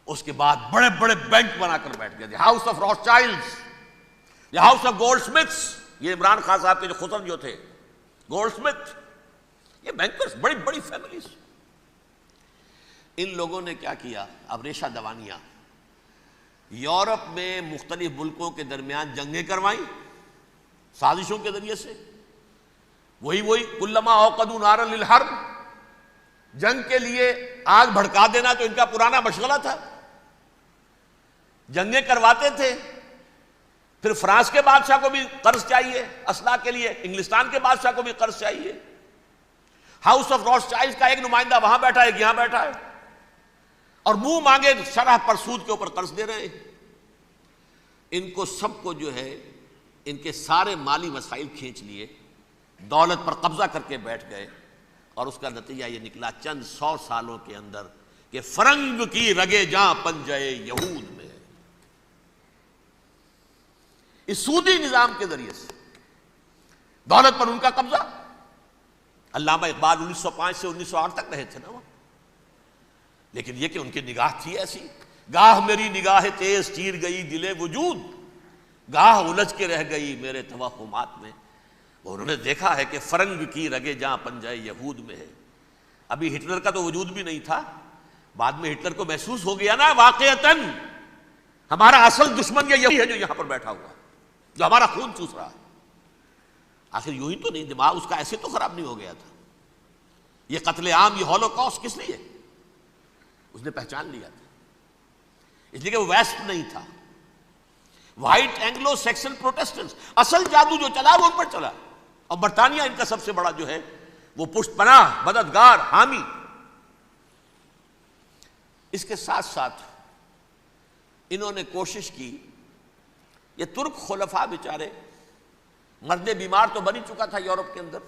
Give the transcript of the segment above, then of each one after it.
اس کے بعد بڑے بڑے بینک بنا کر بیٹھ گئے، house of Rothschilds, house of Goldsmiths, یہ عمران خان صاحب کے جو خسر جو تھے گولڈ سمتھ، یہ بینکرز، بڑی بڑی فیملیز. ان لوگوں نے کیا کیا؟ اب ریشہ دوانیاں، یورپ میں مختلف ملکوں کے درمیان جنگیں کروائیں سازشوں کے ذریعے سے. وہی کلما اوقدوا نارا للحرب، جنگ کے لیے آگ بھڑکا دینا تو ان کا پرانا مشغلہ تھا. جنگیں کرواتے تھے، پھر فرانس کے بادشاہ کو بھی قرض چاہیے اسلحہ کے لیے، انگلستان کے بادشاہ کو بھی قرض چاہیے. ہاؤس آف راس چائلڈز کا ایک نمائندہ وہاں بیٹھا ہے، ایک یہاں بیٹھا ہے، اور منہ مانگے شرح پر سود کے اوپر قرض دے رہے ہیں. ان کو سب کو جو ہے ان کے سارے مالی وسائل کھینچ لیے، دولت پر قبضہ کر کے بیٹھ گئے، اور اس کا نتیجہ یہ نکلا چند 100 سالوں کے اندر کہ فرنگ کی رگے جاں پنجے یہود میں. اس سودی نظام کے ذریعے سے دولت پر ان کا قبضہ. علامہ اقبال 1905 سے 1908 تک رہے تھے نا وہ، لیکن یہ کہ ان کی نگاہ تھی ایسی، گاہ میری نگاہ تیز چیر گئی دل وجود، گاہ الجھ کے رہ گئی میرے توہمات میں. انہوں نے دیکھا ہے کہ فرنگ کی رگے جاں پنجے یہود میں ہے. ابھی ہٹلر کا تو وجود بھی نہیں تھا، بعد میں ہٹلر کو محسوس ہو گیا نا واقعتاً ہمارا اصل دشمن یہی ہے جو یہاں پر بیٹھا ہوا، جو ہمارا خون چوس رہا ہے. آخر یوں ہی تو نہیں، دماغ اس کا ایسے تو خراب نہیں ہو گیا تھا. یہ قتل عام، یہ ہولوکاسٹ کس لیے؟ اس نے پہچان لیا تھا، اس لیے کہ وہ ویسٹ نہیں تھا، وائٹ اینگلو سیکسن پروٹیسٹنٹس. اصل جادو جو چلا وہ ان پر چلا، اور برطانیہ ان کا سب سے بڑا جو ہے وہ پشت پناہ، مددگار، حامی. اس کے ساتھ ساتھ انہوں نے کوشش کی، یہ ترک خلفاء بیچارے، مرد بیمار تو بن ہی چکا تھا یورپ کے اندر،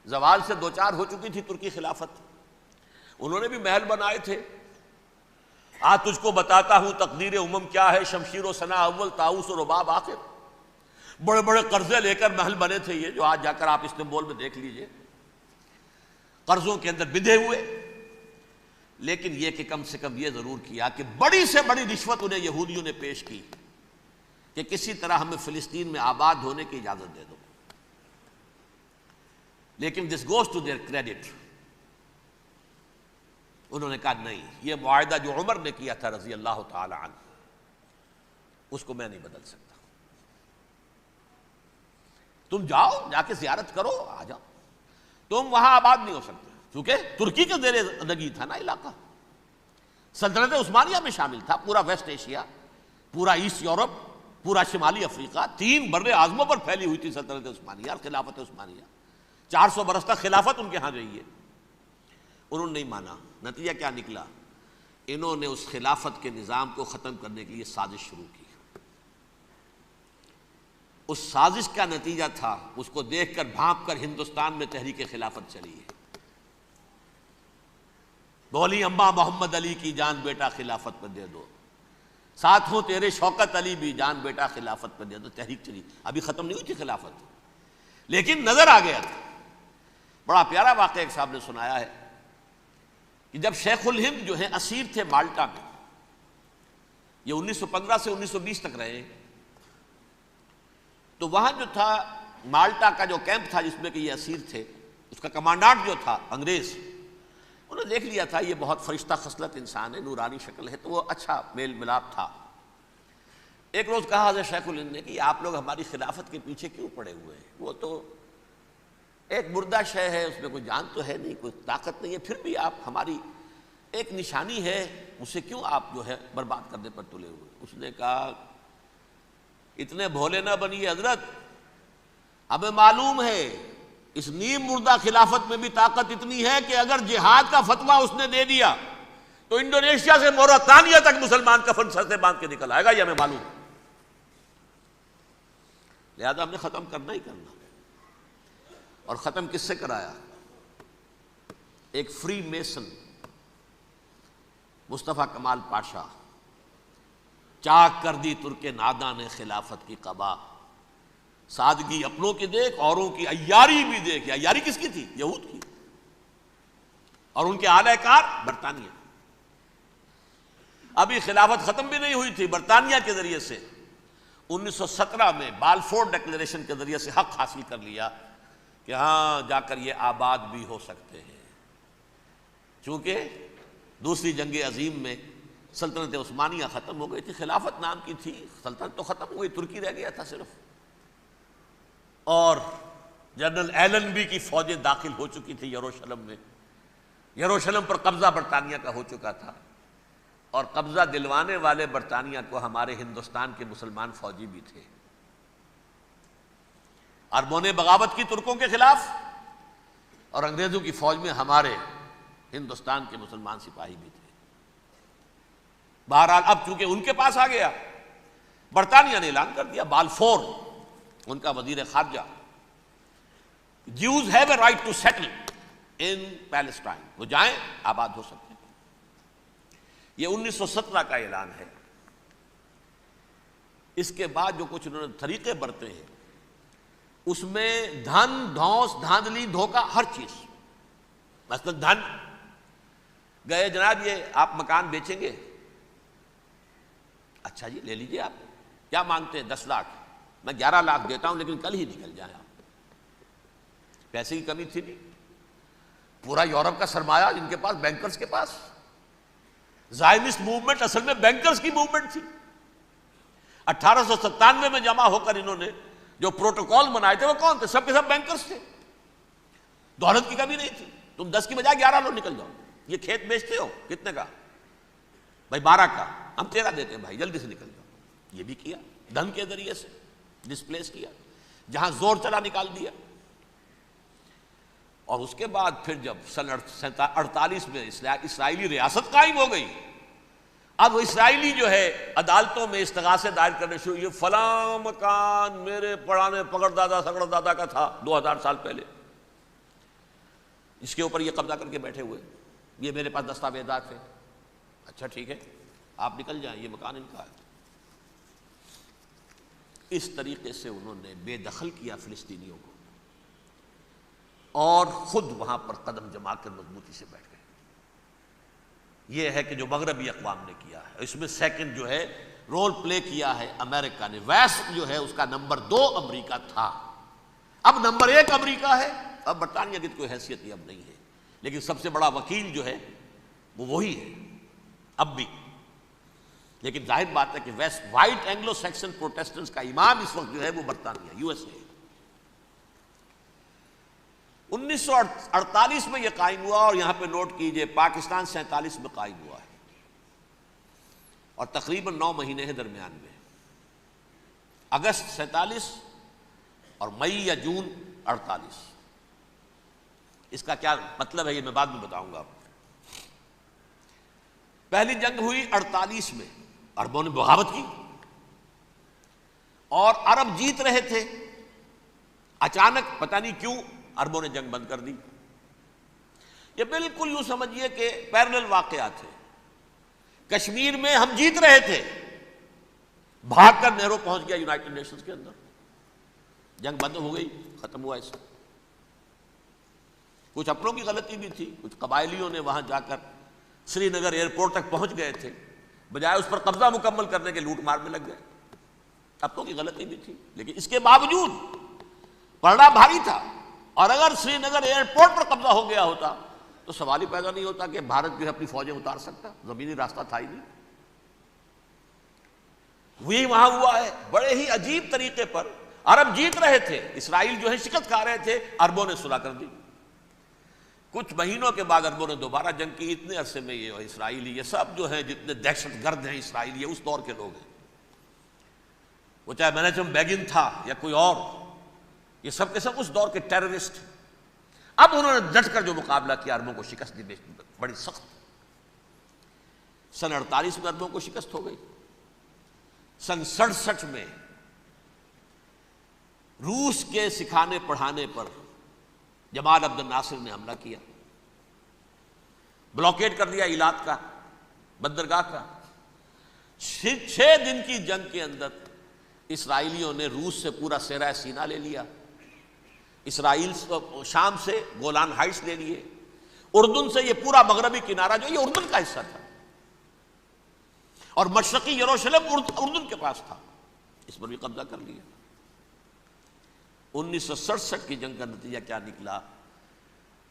زوال سے دوچار ہو چکی تھی ترکی خلافت. انہوں نے بھی محل بنائے تھے. تجھ کو بتاتا ہوں تقدیر امم کیا ہے، شمشیر و ثنا اول، طاؤس و رباب آخر. بڑے بڑے قرضے لے کر محل بنے تھے یہ، جو آج جا کر آپ استنبول میں دیکھ لیجئے، قرضوں کے اندر بندھے ہوئے. لیکن یہ کہ کم سے کم یہ ضرور کیا کہ بڑی سے بڑی رشوت انہیں یہودیوں نے پیش کی کہ کسی طرح ہمیں فلسطین میں آباد ہونے کی اجازت دے دو. لیکن this goes to their credit, انہوں نے کہا نہیں، یہ معاہدہ جو عمر نے کیا تھا رضی اللہ تعالی عنہ، اس کو میں نہیں بدل سکتا. تم جاؤ، جا کے زیارت کرو، آ جاؤ، تم وہاں آباد نہیں ہو سکتے، کیونکہ ترکی کے زیر نگی تھا نا علاقہ. سلطنت عثمانیہ میں شامل تھا پورا ویسٹ ایشیا، پورا ایسٹ یورپ، پورا شمالی افریقہ، 3 بر اعظموں پر پھیلی ہوئی تھی سلطنت عثمانیہ، خلافت عثمانیہ. 400 برس تک خلافت ان کے ہاں رہی ہے. انہوں نے نہیں مانا. نتیجہ کیا نکلا؟ انہوں نے اس خلافت کے نظام کو ختم کرنے کے لیے سازش شروع کی. اس سازش کا نتیجہ تھا، اس کو دیکھ کر بھانپ کر ہندوستان میں تحریک خلافت چلی ہے. بولی اماں محمد علی کی جان بیٹا خلافت پر دے دو، ساتھ ہوں تیرے شوکت علی بھی جان بیٹا خلافت پر دے دو. تحریک چلی، ابھی ختم نہیں ہوئی تھی خلافت، لیکن نظر آ گیا تھا. بڑا پیارا واقعہ ایک صاحب نے سنایا ہے کہ جب شیخ الہند جو ہیں اسیر تھے مالٹا میں، یہ 1915 سے 1920 تک رہے، تو وہاں جو تھا مالٹا کا جو کیمپ تھا جس میں کہ یہ اسیر تھے، اس کا کمانڈانٹ جو تھا انگریز، انہوں نے دیکھ لیا تھا یہ بہت فرشتہ خصلت انسان ہے، نورانی شکل ہے، تو وہ اچھا میل ملاپ تھا. ایک روز کہا حضرت شیخ الہند نے کہ آپ لوگ ہماری خلافت کے پیچھے کیوں پڑے ہوئے ہیں؟ وہ تو ایک مردہ شے ہے، اس میں کوئی جان تو ہے نہیں، کوئی طاقت نہیں ہے، پھر بھی آپ ہماری ایک نشانی ہے، اسے کیوں آپ جو ہے برباد کرنے پر تلے ہوئے؟ اس نے کہا اتنے بھولے نہ بنیے حضرت، ہمیں معلوم ہے اس نیم مردہ خلافت میں بھی طاقت اتنی ہے کہ اگر جہاد کا فتویٰ اس نے دے دیا تو انڈونیشیا سے موریتانیہ تک مسلمان کفن سر سے باندھ کے نکل آئے گا، یہ ہمیں معلوم ہے. لہذا ہم نے ختم کرنا ہی کرنا. اور ختم کس سے کرایا؟ ایک فری میسن مصطفیٰ کمال پاشا، چاک کر دی ترک ناداں نے خلافت کی قبا، سادگی اپنوں کی دیکھ اوروں کی عیاری بھی دیکھ. عیاری کس کی تھی؟ یہود کی، اور ان کے اعلی کار برطانیہ. ابھی خلافت ختم بھی نہیں ہوئی تھی، برطانیہ کے ذریعے سے 1917 میں بالفور ڈکلیریشن کے ذریعے سے حق حاصل کر لیا کہ ہاں جا کر یہ آباد بھی ہو سکتے ہیں. چونکہ دوسری جنگ عظیم میں سلطنت عثمانیہ ختم ہو گئی تھی، خلافت نام کی تھی، سلطنت تو ختم ہو گئی، ترکی رہ گیا تھا صرف، اور جنرل ایلن بی کی فوجیں داخل ہو چکی تھی یروشلم میں. یروشلم پر قبضہ برطانیہ کا ہو چکا تھا، اور قبضہ دلوانے والے برطانیہ کو ہمارے ہندوستان کے مسلمان فوجی بھی تھے. عربوں نے بغاوت کی ترکوں کے خلاف، اور انگریزوں کی فوج میں ہمارے ہندوستان کے مسلمان سپاہی بھی تھے. بہرحال اب چونکہ ان کے پاس آ گیا، برطانیہ نے اعلان کر دیا، بالفور ان کا وزیر خارجہ، Jews have a right to settle in Palestine، وہ جائیں آباد ہو سکتے ہیں. یہ 1917 کا اعلان ہے. اس کے بعد جو کچھ انہوں نے طریقے برتے ہیں اس میں دھن، دھوس، دھاندلی، دھوکہ، ہر چیز. مثلا دھن گئے، جناب یہ آپ مکان بیچیں گے؟ اچھا جی لے لیجئے. آپ کیا مانگتے ہیں؟ 10 لاکھ. میں 11 لاکھ دیتا ہوں لیکن کل ہی نکل جائیں آپ. پیسے کی کمی تھی نہیں، پورا یورپ کا سرمایہ جن کے پاس، بینکرز کے پاس. زائنسٹ موومنٹ اصل میں بینکرز کی موومنٹ تھی. 1897 میں جمع ہو کر انہوں نے جو پروٹوکول بنائے تھے وہ کون تھے؟ سب کے سب بینکرز تھے. دولت کی کمی نہیں تھی. تم 10 کی بجائے 11 لو نکل جاؤ. یہ کھیت بیچتے ہو کتنے کا؟ بھائی 12 کا. ہم 13 دیتے ہیں بھائی، جلدی سے نکل جاؤ. یہ بھی کیا، دھن کے ذریعے سے ڈسپلیس کیا، جہاں زور چلا نکال دیا. اور اس کے بعد پھر جب سن 48 میں اسرائیلی ریاست قائم ہو گئی، اب اسرائیلی جو ہے عدالتوں میں استغاثے دائر کرنے شروع. یہ فلاں مکان میرے پڑانے پکڑ دادا سگڑ دادا کا تھا 2000 سال پہلے، اس کے اوپر یہ قبضہ کر کے بیٹھے ہوئے، یہ میرے پاس دستاویزات ہیں. اچھا ٹھیک ہے آپ نکل جائیں، یہ مکان ان کا ہے. اس طریقے سے انہوں نے بے دخل کیا فلسطینیوں کو، اور خود وہاں پر قدم جما کر مضبوطی سے بیٹھ گئے. یہ ہے کہ جو مغربی اقوام نے کیا ہے. اس میں سیکنڈ جو ہے رول پلے کیا ہے امریکہ نے. ویسٹ جو ہے اس کا نمبر 2 امریکہ تھا، اب نمبر 1 امریکہ ہے. اب برطانیہ کی کوئی حیثیت ہی اب نہیں ہے، لیکن سب سے بڑا وکیل جو ہے وہ وہی ہے اب بھی. لیکن ظاہر بات ہے کہ west white Anglo Saxon Protestants کا امام اس وقت جو ہے وہ برطانیہ، یو ایس اے. 1948 میں یہ قائم ہوا، اور یہاں پہ نوٹ کیجئے پاکستان 47 میں قائم ہوا ہے، اور تقریباً 9 مہینے ہیں درمیان میں. اگست 47 اور مئی یا جون 48. اس کا کیا مطلب ہے یہ میں بعد میں بتاؤں گا. پہلی جنگ ہوئی 48 میں، عربوں نے بغاوت کی اور عرب جیت رہے تھے. اچانک پتہ نہیں کیوں عربوں نے جنگ بند کر دی. یہ بالکل یوں سمجھیے کہ پیرلل واقعات تھے. کشمیر میں ہم جیت رہے تھے، بھاگ کر نہرو پہنچ گیا یونائٹڈ نیشنز کے اندر، جنگ بند ہو گئی، ختم ہوا. اس کچھ اپنوں کی غلطی بھی تھی، کچھ قبائلیوں نے وہاں جا کر سری نگر ایئرپورٹ تک پہنچ گئے تھے، بجائے اس پر قبضہ مکمل کرنے کے لوٹ مار میں لگ گئے. اپنوں کی غلطی بھی تھی، لیکن اس کے باوجود پڑنا بھاری تھا. اور اگر سری نگر ایئرپورٹ پر قبضہ ہو گیا ہوتا تو سوال ہی پیدا نہیں ہوتا کہ بھارت جو ہے اپنی فوجیں اتار سکتا، زمینی راستہ تھا ہی نہیں. وہی وہاں ہوا ہے بڑے ہی عجیب طریقے پر. عرب جیت رہے تھے، اسرائیل جو ہے شکست کھا رہے تھے، عربوں نے صلح کر دی. کچھ مہینوں کے بعد عربوں نے دوبارہ جنگ کی. اتنے عرصے میں یہ اسرائیلی، یہ سب جو ہیں جتنے دہشت گرد ہیں اسرائیلی، یہ اس دور کے لوگ ہیں. وہ چاہے مینیجم بیگن تھا یا کوئی اور، یہ سب کے سب اس دور کے ٹیررسٹ. اب انہوں نے ڈٹ کر جو مقابلہ کیا، عربوں کو شکست دی بڑی سخت. سن 48 میں عربوں کو شکست ہو گئی. سن 67 میں روس کے سکھانے پڑھانے پر جمال عبد الناصر نے حملہ کیا، بلاکیٹ کر دیا ایلات کا، بندرگاہ کا. 6 دن کی جنگ کے اندر اسرائیلیوں نے روس سے پورا صحرا سینا لے لیا، اسرائیل شام سے گولان ہائٹس لے لیے، اردن سے یہ پورا مغربی کنارہ جو یہ اردن کا حصہ تھا. اور مشرقی یروشلم اردن کے پاس تھا، اس پر بھی قبضہ کر لیا۔ 1967 کی جنگ کا نتیجہ کیا نکلا؟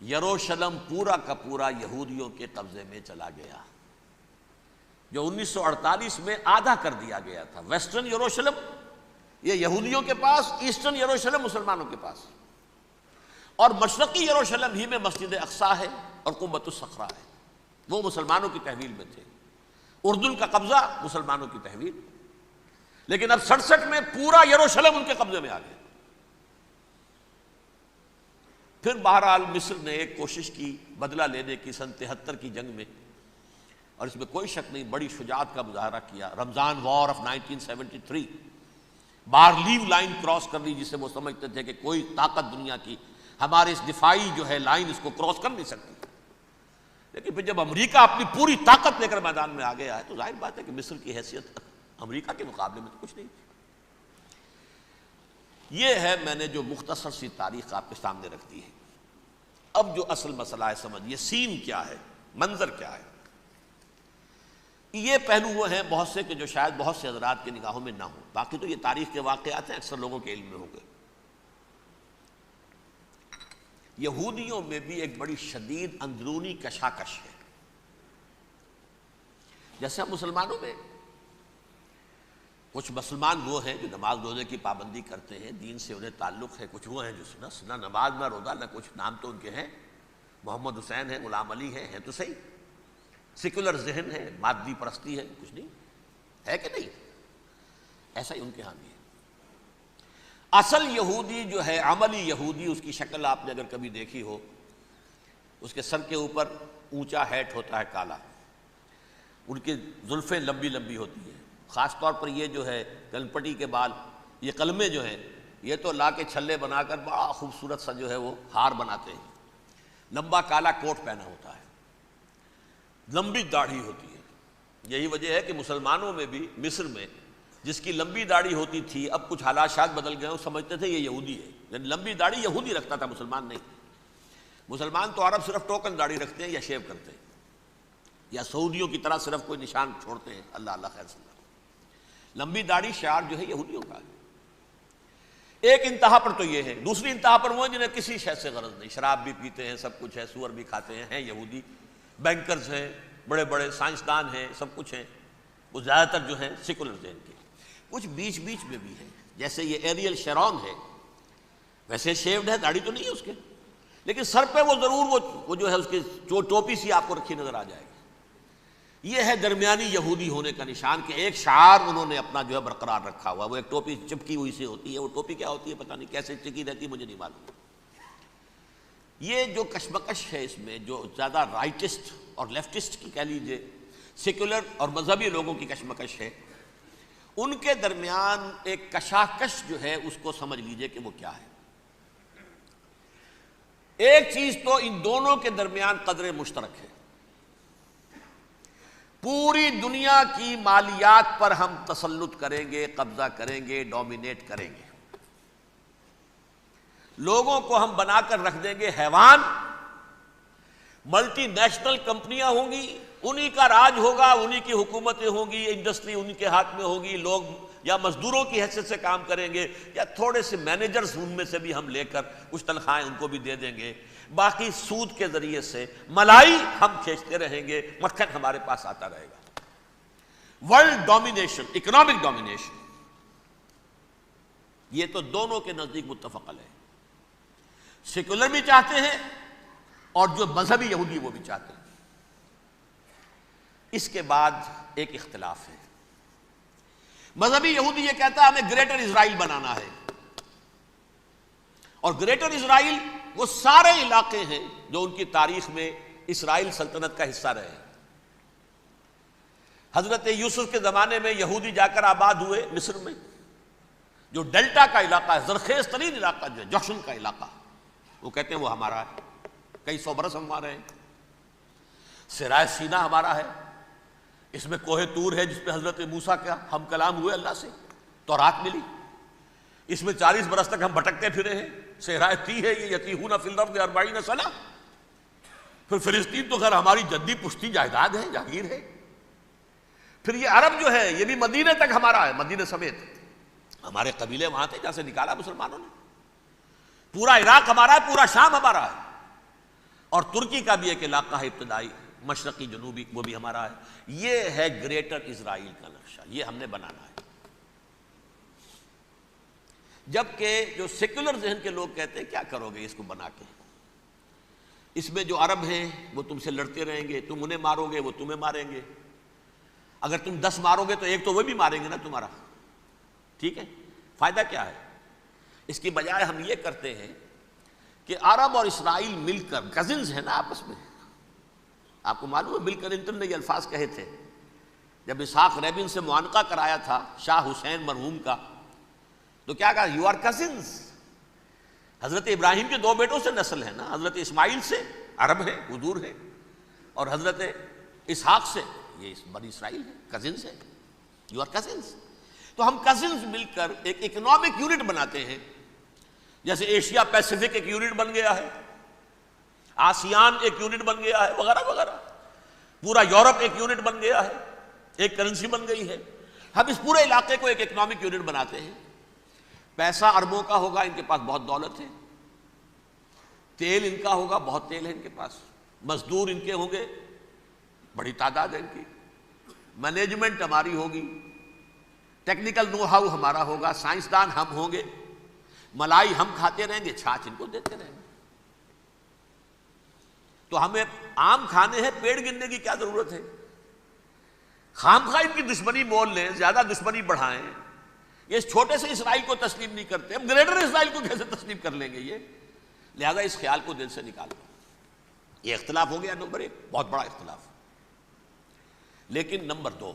یروشلم پورا کا پورا یہودیوں کے قبضے میں چلا گیا، جو 1948 میں آدھا کر دیا گیا تھا۔ ویسٹرن یروشلم یہ یہودیوں کے پاس، ایسٹرن یروشلم مسلمانوں کے پاس، اور مشرقی یروشلم ہی میں مسجد اقصیٰ ہے اور قبۃ الصخرہ ہے، وہ مسلمانوں کی تحویل میں تھے۔ اردن کا قبضہ مسلمانوں کی تحویل، لیکن اب 67 میں پورا یروشلم ان کے قبضے میں آ گیا۔ پھر بہرحال مصر نے ایک کوشش کی بدلہ لینے کی سن 73 کی جنگ میں، اور اس میں کوئی شک نہیں بڑی شجاعت کا مظاہرہ کیا۔ رمضان وار آف 1973، بارلیو لائن کراس کر لی، جسے وہ سمجھتے تھے کہ کوئی طاقت دنیا کی ہمارے اس دفاعی جو ہے لائن اس کو کراس کر نہیں سکتی۔ لیکن پھر جب امریکہ اپنی پوری طاقت لے کر میدان میں آ گیا ہے تو ظاہر بات ہے کہ مصر کی حیثیت امریکہ کے مقابلے میں تو کچھ نہیں تھی۔ یہ ہے میں نے جو مختصر سی تاریخ آپ کے سامنے رکھ دی ہے۔ اب جو اصل مسئلہ ہے سمجھیے، سین کیا ہے، منظر کیا ہے۔ یہ پہلو وہ ہیں بہت سے کہ جو شاید بہت سے حضرات کی نگاہوں میں نہ ہوں، باقی تو یہ تاریخ کے واقعات ہیں، اکثر لوگوں کے علم میں ہوں گے۔ یہودیوں میں بھی ایک بڑی شدید اندرونی کشاکش ہے، جیسے ہم مسلمانوں میں کچھ مسلمان وہ ہیں جو نماز روزے کی پابندی کرتے ہیں، دین سے انہیں تعلق ہے، کچھ وہ ہیں جو نہ نماز نہ روزہ نہ کچھ، نام تو ان کے ہیں، محمد حسین ہے، غلام علی ہیں تو صحیح، سیکولر ذہن ہے، مادی پرستی ہے، کچھ نہیں ہے کہ نہیں؟ ایسا ہی ان کے ہاں بھی ہے۔ اصل یہودی جو ہے، عملی یہودی، اس کی شکل آپ نے اگر کبھی دیکھی ہو، اس کے سر کے اوپر اونچا ہیٹ ہوتا ہے کالا، ان کی زلفیں لمبی لمبی ہوتی ہیں، خاص طور پر یہ جو ہے کلپٹی کے بال، یہ قلمے جو ہیں یہ تو لا کے چھلے بنا کر بڑا خوبصورت سا جو ہے وہ ہار بناتے ہیں، لمبا کالا کوٹ پہنا ہوتا ہے، لمبی داڑھی ہوتی ہے۔ یہی وجہ ہے کہ مسلمانوں میں بھی مصر میں جس کی لمبی داڑھی ہوتی تھی، اب کچھ حالات شاید بدل گئے، وہ سمجھتے تھے یہ یہودی ہے، یعنی لمبی داڑھی یہودی رکھتا تھا، مسلمان نہیں۔ مسلمان تو عرب صرف ٹوکن داڑھی رکھتے ہیں یا شیو کرتے ہیں، یا سعودیوں کی طرح صرف کوئی نشان چھوڑتے ہیں، اللہ اللہ خیر صلی اللہ۔ لمبی داڑھی شعار جو ہے یہودیوں کا ہے۔ ایک انتہا پر تو یہ ہے، دوسری انتہا پر وہ ہیں جنہیں کسی شے سے غرض نہیں، شراب بھی پیتے ہیں، سب کچھ ہے، سور بھی کھاتے ہیں یہودی، بینکرز ہیں، بڑے بڑے سائنسدان ہیں، سب کچھ ہیں، وہ زیادہ تر جو ہیں سیکولر ذہن کے۔ کچھ بیچ بیچ میں بھی ہیں، جیسے یہ ایریل شیرون ہے، ویسے شیوڈ ہے، داڑھی تو نہیں ہے اس کے، لیکن سر پہ وہ ضرور وہ جو ہے اس کی جو ٹوپی سی آپ کو رکھی نظر آ جائے گی۔ یہ ہے درمیانی یہودی ہونے کا نشان، کہ ایک شعار انہوں نے اپنا جو ہے برقرار رکھا ہوا، وہ ایک ٹوپی چپکی ہوئی سے ہوتی ہے، وہ ٹوپی کیا ہوتی ہے پتہ نہیں، کیسے چکی رہتی ہے مجھے نہیں معلوم۔ یہ جو کشمکش ہے اس میں، جو زیادہ رائٹسٹ اور لیفٹسٹ کی کہہ لیجیے، سیکولر اور مذہبی لوگوں کی کشمکش ہے، ان کے درمیان ایک کشاکش جو ہے اس کو سمجھ لیجئے کہ وہ کیا ہے۔ ایک چیز تو ان دونوں کے درمیان قدر مشترک ہے، پوری دنیا کی مالیات پر ہم تسلط کریں گے، قبضہ کریں گے، ڈومینیٹ کریں گے، لوگوں کو ہم بنا کر رکھ دیں گے حیوان، ملٹی نیشنل کمپنیاں ہوں گی، انہی کا راج ہوگا، انہی کی حکومتیں ہوں گی، انڈسٹری انہی کے ہاتھ میں ہوگی، لوگ یا مزدوروں کی حیثیت سے کام کریں گے، یا تھوڑے سے مینیجرز ان میں سے بھی ہم لے کر کچھ تنخواہیں ان کو بھی دے دیں گے، باقی سود کے ذریعے سے ملائی ہم کھینچتے رہیں گے، مکھن ہمارے پاس آتا رہے گا۔ ورلڈ ڈومینیشن، اکنامک ڈومینیشن، یہ تو دونوں کے نزدیک متفق علیہ ہے، سیکولر بھی چاہتے ہیں اور جو مذہبی یہودی وہ بھی چاہتے ہیں۔ اس کے بعد ایک اختلاف ہے، مذہبی یہودی یہ کہتا ہے ہمیں گریٹر اسرائیل بنانا ہے، اور گریٹر اسرائیل وہ سارے علاقے ہیں جو ان کی تاریخ میں اسرائیل سلطنت کا حصہ رہے ہیں۔ حضرت یوسف کے زمانے میں یہودی جا کر آباد ہوئے مصر میں، جو ڈیلٹا کا علاقہ ہے، زرخیز ترین علاقہ جو ہے، جوشن کا علاقہ، وہ کہتے ہیں وہ ہمارا ہے، کئی سو برس ہمارے ہیں۔ سرائے سینا ہمارا ہے، اس میں کوہ طور ہے جس پہ حضرت موسیٰ کا ہم کلام ہوئے اللہ سے، تورات ملی، اس میں 40 برس تک ہم بھٹکتے پھرے ہیں۔ صحرائے تی ہے یہ، یتیہون فی الارض 40 سنہ۔ پھر فلسطین تو خیر ہماری جدی پشتی جائیداد ہے، جاگیر ہے۔ پھر یہ عرب جو ہے یہ بھی مدینے تک ہمارا ہے، مدینے سمیت ہمارے قبیلے وہاں تھے جہاں سے نکالا مسلمانوں نے. پورا عراق ہمارا ہے، پورا شام ہمارا ہے، اور ترکی کا بھی ایک علاقہ ہے ابتدائی مشرقی جنوبی، وہ بھی ہمارا ہے. یہ ہے گریٹر اسرائیل کا نقشہ، یہ ہم نے بنانا ہے. جبکہ جو سیکولر ذہن کے لوگ کہتے ہیں کیا کرو گے اس کو بنا کے، اس میں جو عرب ہیں وہ تم سے لڑتے رہیں گے، تم انہیں مارو گے وہ تمہیں ماریں گے، اگر تم 10 مارو گے تو ایک تو وہ بھی ماریں گے نا تمہارا. ٹھیک ہے، فائدہ کیا ہے؟ اس کی بجائے ہم یہ کرتے ہیں کہ عرب اور اسرائیل مل کر، کزنز ہیں نا آپس میں. آپ کو معلوم ہے بل کلنٹن نے یہ الفاظ کہے تھے جب اسحاق ریبن سے معانقہ کرایا تھا شاہ حسین مرحوم کا، تو کیا کہا؟ You are cousins. حضرت ابراہیم کے 2 بیٹوں سے نسل ہے نا، حضرت اسماعیل سے عرب ہے، حضور ہے، اور حضرت اسحاق سے یہ بنی اسرائیل ہے، کزنز ہے. You are cousins. تو ہم کزنز مل کر ایک اکنامک یونٹ بناتے ہیں، جیسے ایشیا پیسیفک ایک یونٹ بن گیا ہے، آسیان ایک یونٹ بن گیا ہے، وغیرہ وغیرہ. پورا یورپ ایک یونٹ بن گیا ہے، ایک کرنسی بن گئی ہے. ہم اس پورے علاقے کو ایک اکنامک یونٹ بناتے ہیں. پیسہ اربوں کا ہوگا، ان کے پاس بہت دولت ہے. تیل ان کا ہوگا، بہت تیل ہے ان کے پاس. مزدور ان کے ہوں گے، بڑی تعداد ہے ان کی. مینجمنٹ ہماری ہوگی، ٹیکنیکل نو ہاؤ ہمارا ہوگا، سائنسدان ہم ہوں گے. ملائی ہم کھاتے رہیں گے، چھاچھ ان کو دیتے رہیں گے. تو ہمیں آم کھانے ہیں، پیڑ گننے کی کیا ضرورت ہے؟ خام خواہ ان کی دشمنی مول لیں، زیادہ دشمنی بڑھائیں. یہ اس چھوٹے سے اسرائیل کو تسلیم نہیں کرتے، ہم گریٹر اسرائیل کو کیسے تسلیم کر لیں گے؟ یہ لہذا اس خیال کو دل سے نکال دیں. یہ اختلاف ہو گیا نمبر 1، بہت بڑا اختلاف. لیکن نمبر 2،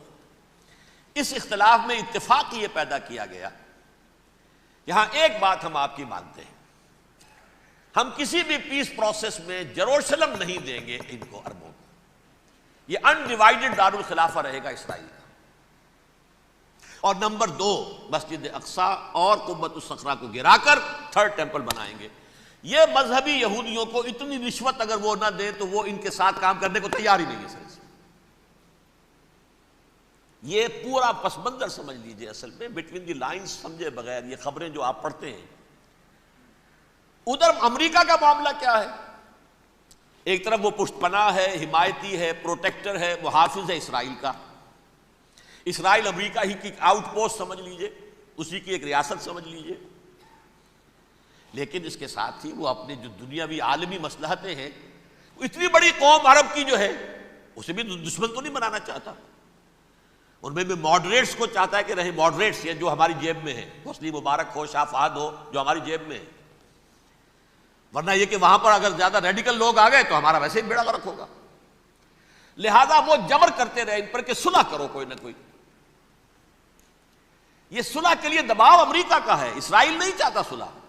اس اختلاف میں اتفاق یہ پیدا کیا گیا، یہاں ایک بات ہم آپ کی مانتے ہیں، ہم کسی بھی پیس پروسیس میں جروشلم نہیں دیں گے ان کو، عربوں کو. یہ انڈیوائیڈڈ دارالخلافہ رہے گا اسرائیل کا. اور نمبر 2، مسجد اقصی اور قبۃ الصخرہ کو گرا کر 3rd ٹیمپل بنائیں گے. یہ مذہبی یہودیوں کو اتنی رشوت اگر وہ نہ دیں تو وہ ان کے ساتھ کام کرنے کو تیار ہی نہیں ہے. سر یہ پورا پس منظر سمجھ لیجئے، اصل میں بٹوین دی لائنز سمجھے بغیر یہ خبریں جو آپ پڑھتے ہیں. ادھر امریکہ کا معاملہ کیا ہے؟ ایک طرف وہ پشت پناہ ہے، حمایتی ہے، پروٹیکٹر ہے، محافظ ہے اسرائیل کا. اسرائیل امریکہ ہی کی آؤٹ پوسٹ سمجھ لیجئے، اسی کی ایک ریاست سمجھ لیجئے. لیکن اس کے ساتھ ہی وہ اپنے جو دنیاوی عالمی مصلحتیں ہیں، اتنی بڑی قوم عرب کی جو ہے اسے بھی دشمن تو نہیں بنانا چاہتا. ان میں بھی ماڈریٹس کو چاہتا ہے کہ رہے ماڈریٹس، یہ جو ہماری جیب میں ہے، حسنی مبارک ہو، شاہ فہد ہو، جو ہماری جیب میں ہے. ورنہ یہ کہ وہاں پر اگر زیادہ ریڈیکل لوگ آ گئے تو ہمارا ویسے ہی بیڑا غرق ہوگا. لہذا وہ جبر کرتے رہے ان پر کہ صلح کرو کوئی نہ کوئی. یہ صلح کے لیے دباؤ امریکہ کا ہے، اسرائیل نہیں چاہتا صلح،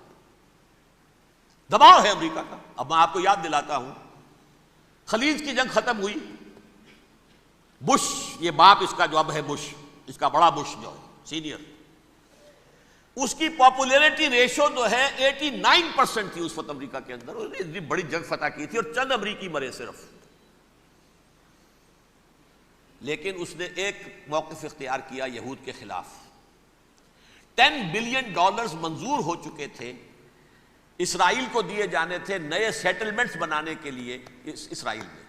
دباؤ ہے امریکہ کا. اب میں آپ کو یاد دلاتا ہوں، خلیج کی جنگ ختم ہوئی، بش، یہ باپ اس کا جو اب ہے بش، اس کا بڑا بش جو ہے سینئر، اس کی پاپولیرٹی ریشو جو ہے 89% تھی اس وقت امریکہ کے اندر. اتنی بڑی جنگ فتح کی تھی اور چند امریکی مرے صرف. لیکن اس نے ایک موقف اختیار کیا یہود کے خلاف. $10 بلین منظور ہو چکے تھے، اسرائیل کو دیے جانے تھے نئے سیٹلمنٹس بنانے کے لیے اسرائیل میں.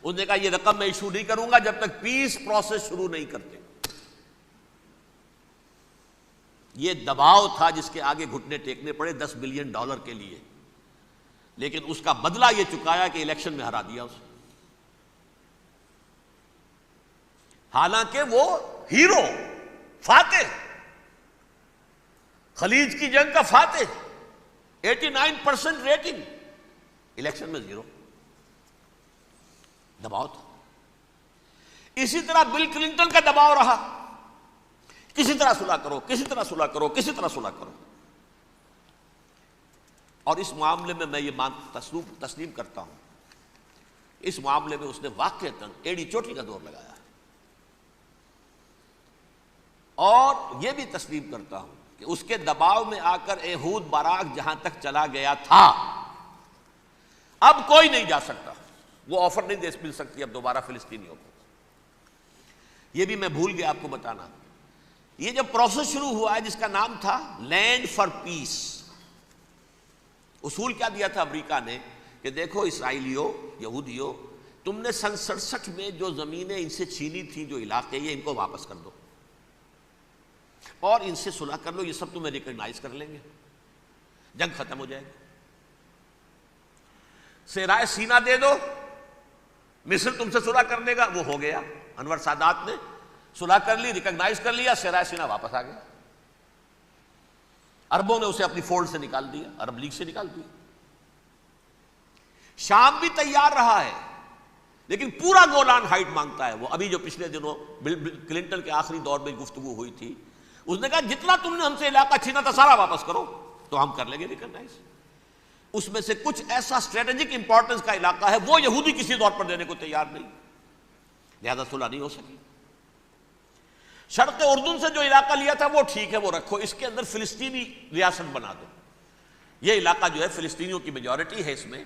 انہوں نے کہا یہ رقم میں ایشو نہیں کروں گا جب تک پیس پروسیس شروع نہیں کرتے. یہ دباؤ تھا جس کے آگے گھٹنے ٹیکنے پڑے $10 بلین کے لیے. لیکن اس کا بدلہ یہ چکایا کہ الیکشن میں ہرا دیا اسے. حالانکہ وہ ہیرو، فاتح، خلیج کی جنگ کا فاتح، 89% ریٹنگ، الیکشن میں 0. دباؤ تھا. اسی طرح بل کلنٹن کا دباؤ رہا، کسی طرح صلح کرو، کسی طرح صلح کرو، کسی طرح صلح کرو. اور اس معاملے میں یہ تسلیم کرتا ہوں، اس معاملے میں اس نے واقعتاً ایڑی چوٹی کا دور لگایا ہے. اور یہ بھی تسلیم کرتا ہوں کہ اس کے دباؤ میں آ کر ایہود باراک جہاں تک چلا گیا تھا، اب کوئی نہیں جا سکتا. وہ آفر نہیں مل سکتی اب دوبارہ فلسطینیوں کو. یہ بھی میں بھول گیا آپ کو بتانا، یہ جب پروسیس شروع ہوا ہے جس کا نام تھا لینڈ فار پیس، اصول کیا دیا تھا امریکہ نے کہ دیکھو اسرائیلیوں، یہودیوں، تم نے سن 67 میں جو زمینیں ان سے چھینی تھیں، جو علاقے، یہ ان کو واپس کر دو اور ان سے صلح کر لو، یہ سب تمہیں ریکگنائز کر لیں گے، جنگ ختم ہو جائے گی۔ صحرائے سینا دے دو، مصر تم سے صلح کر لے گا، وہ ہو گیا، انور سادات نے صلح کر لی، ریکگنائز کر لیا، صحرائے سینا واپس آ گیا۔ عربوں نے اسے اپنی فولڈ سے نکال دیا، عرب لیگ سے نکال دیا۔ شام بھی تیار رہا ہے لیکن پورا گولان ہائٹ مانگتا ہے وہ۔ ابھی جو پچھلے دنوں کلنٹن کے آخری دور میں گفتگو ہوئی تھی، اس نے کہا جتنا تم نے ہم سے علاقہ چھینا تھا سارا واپس کرو تو ہم کر لیں گے ریکگنائز۔ اس میں سے کچھ ایسا اسٹریٹجک امپورٹنس کا علاقہ ہے وہ یہودی کسی طور پر دینے کو تیار نہیں، لہذا صلح نہیں ہو سکی۔ شرق اردن سے جو علاقہ لیا تھا وہ ٹھیک ہے، وہ رکھو، اس کے اندر فلسطینی ریاست بنا دو، یہ علاقہ جو ہے فلسطینیوں کی میجورٹی ہے اس میں،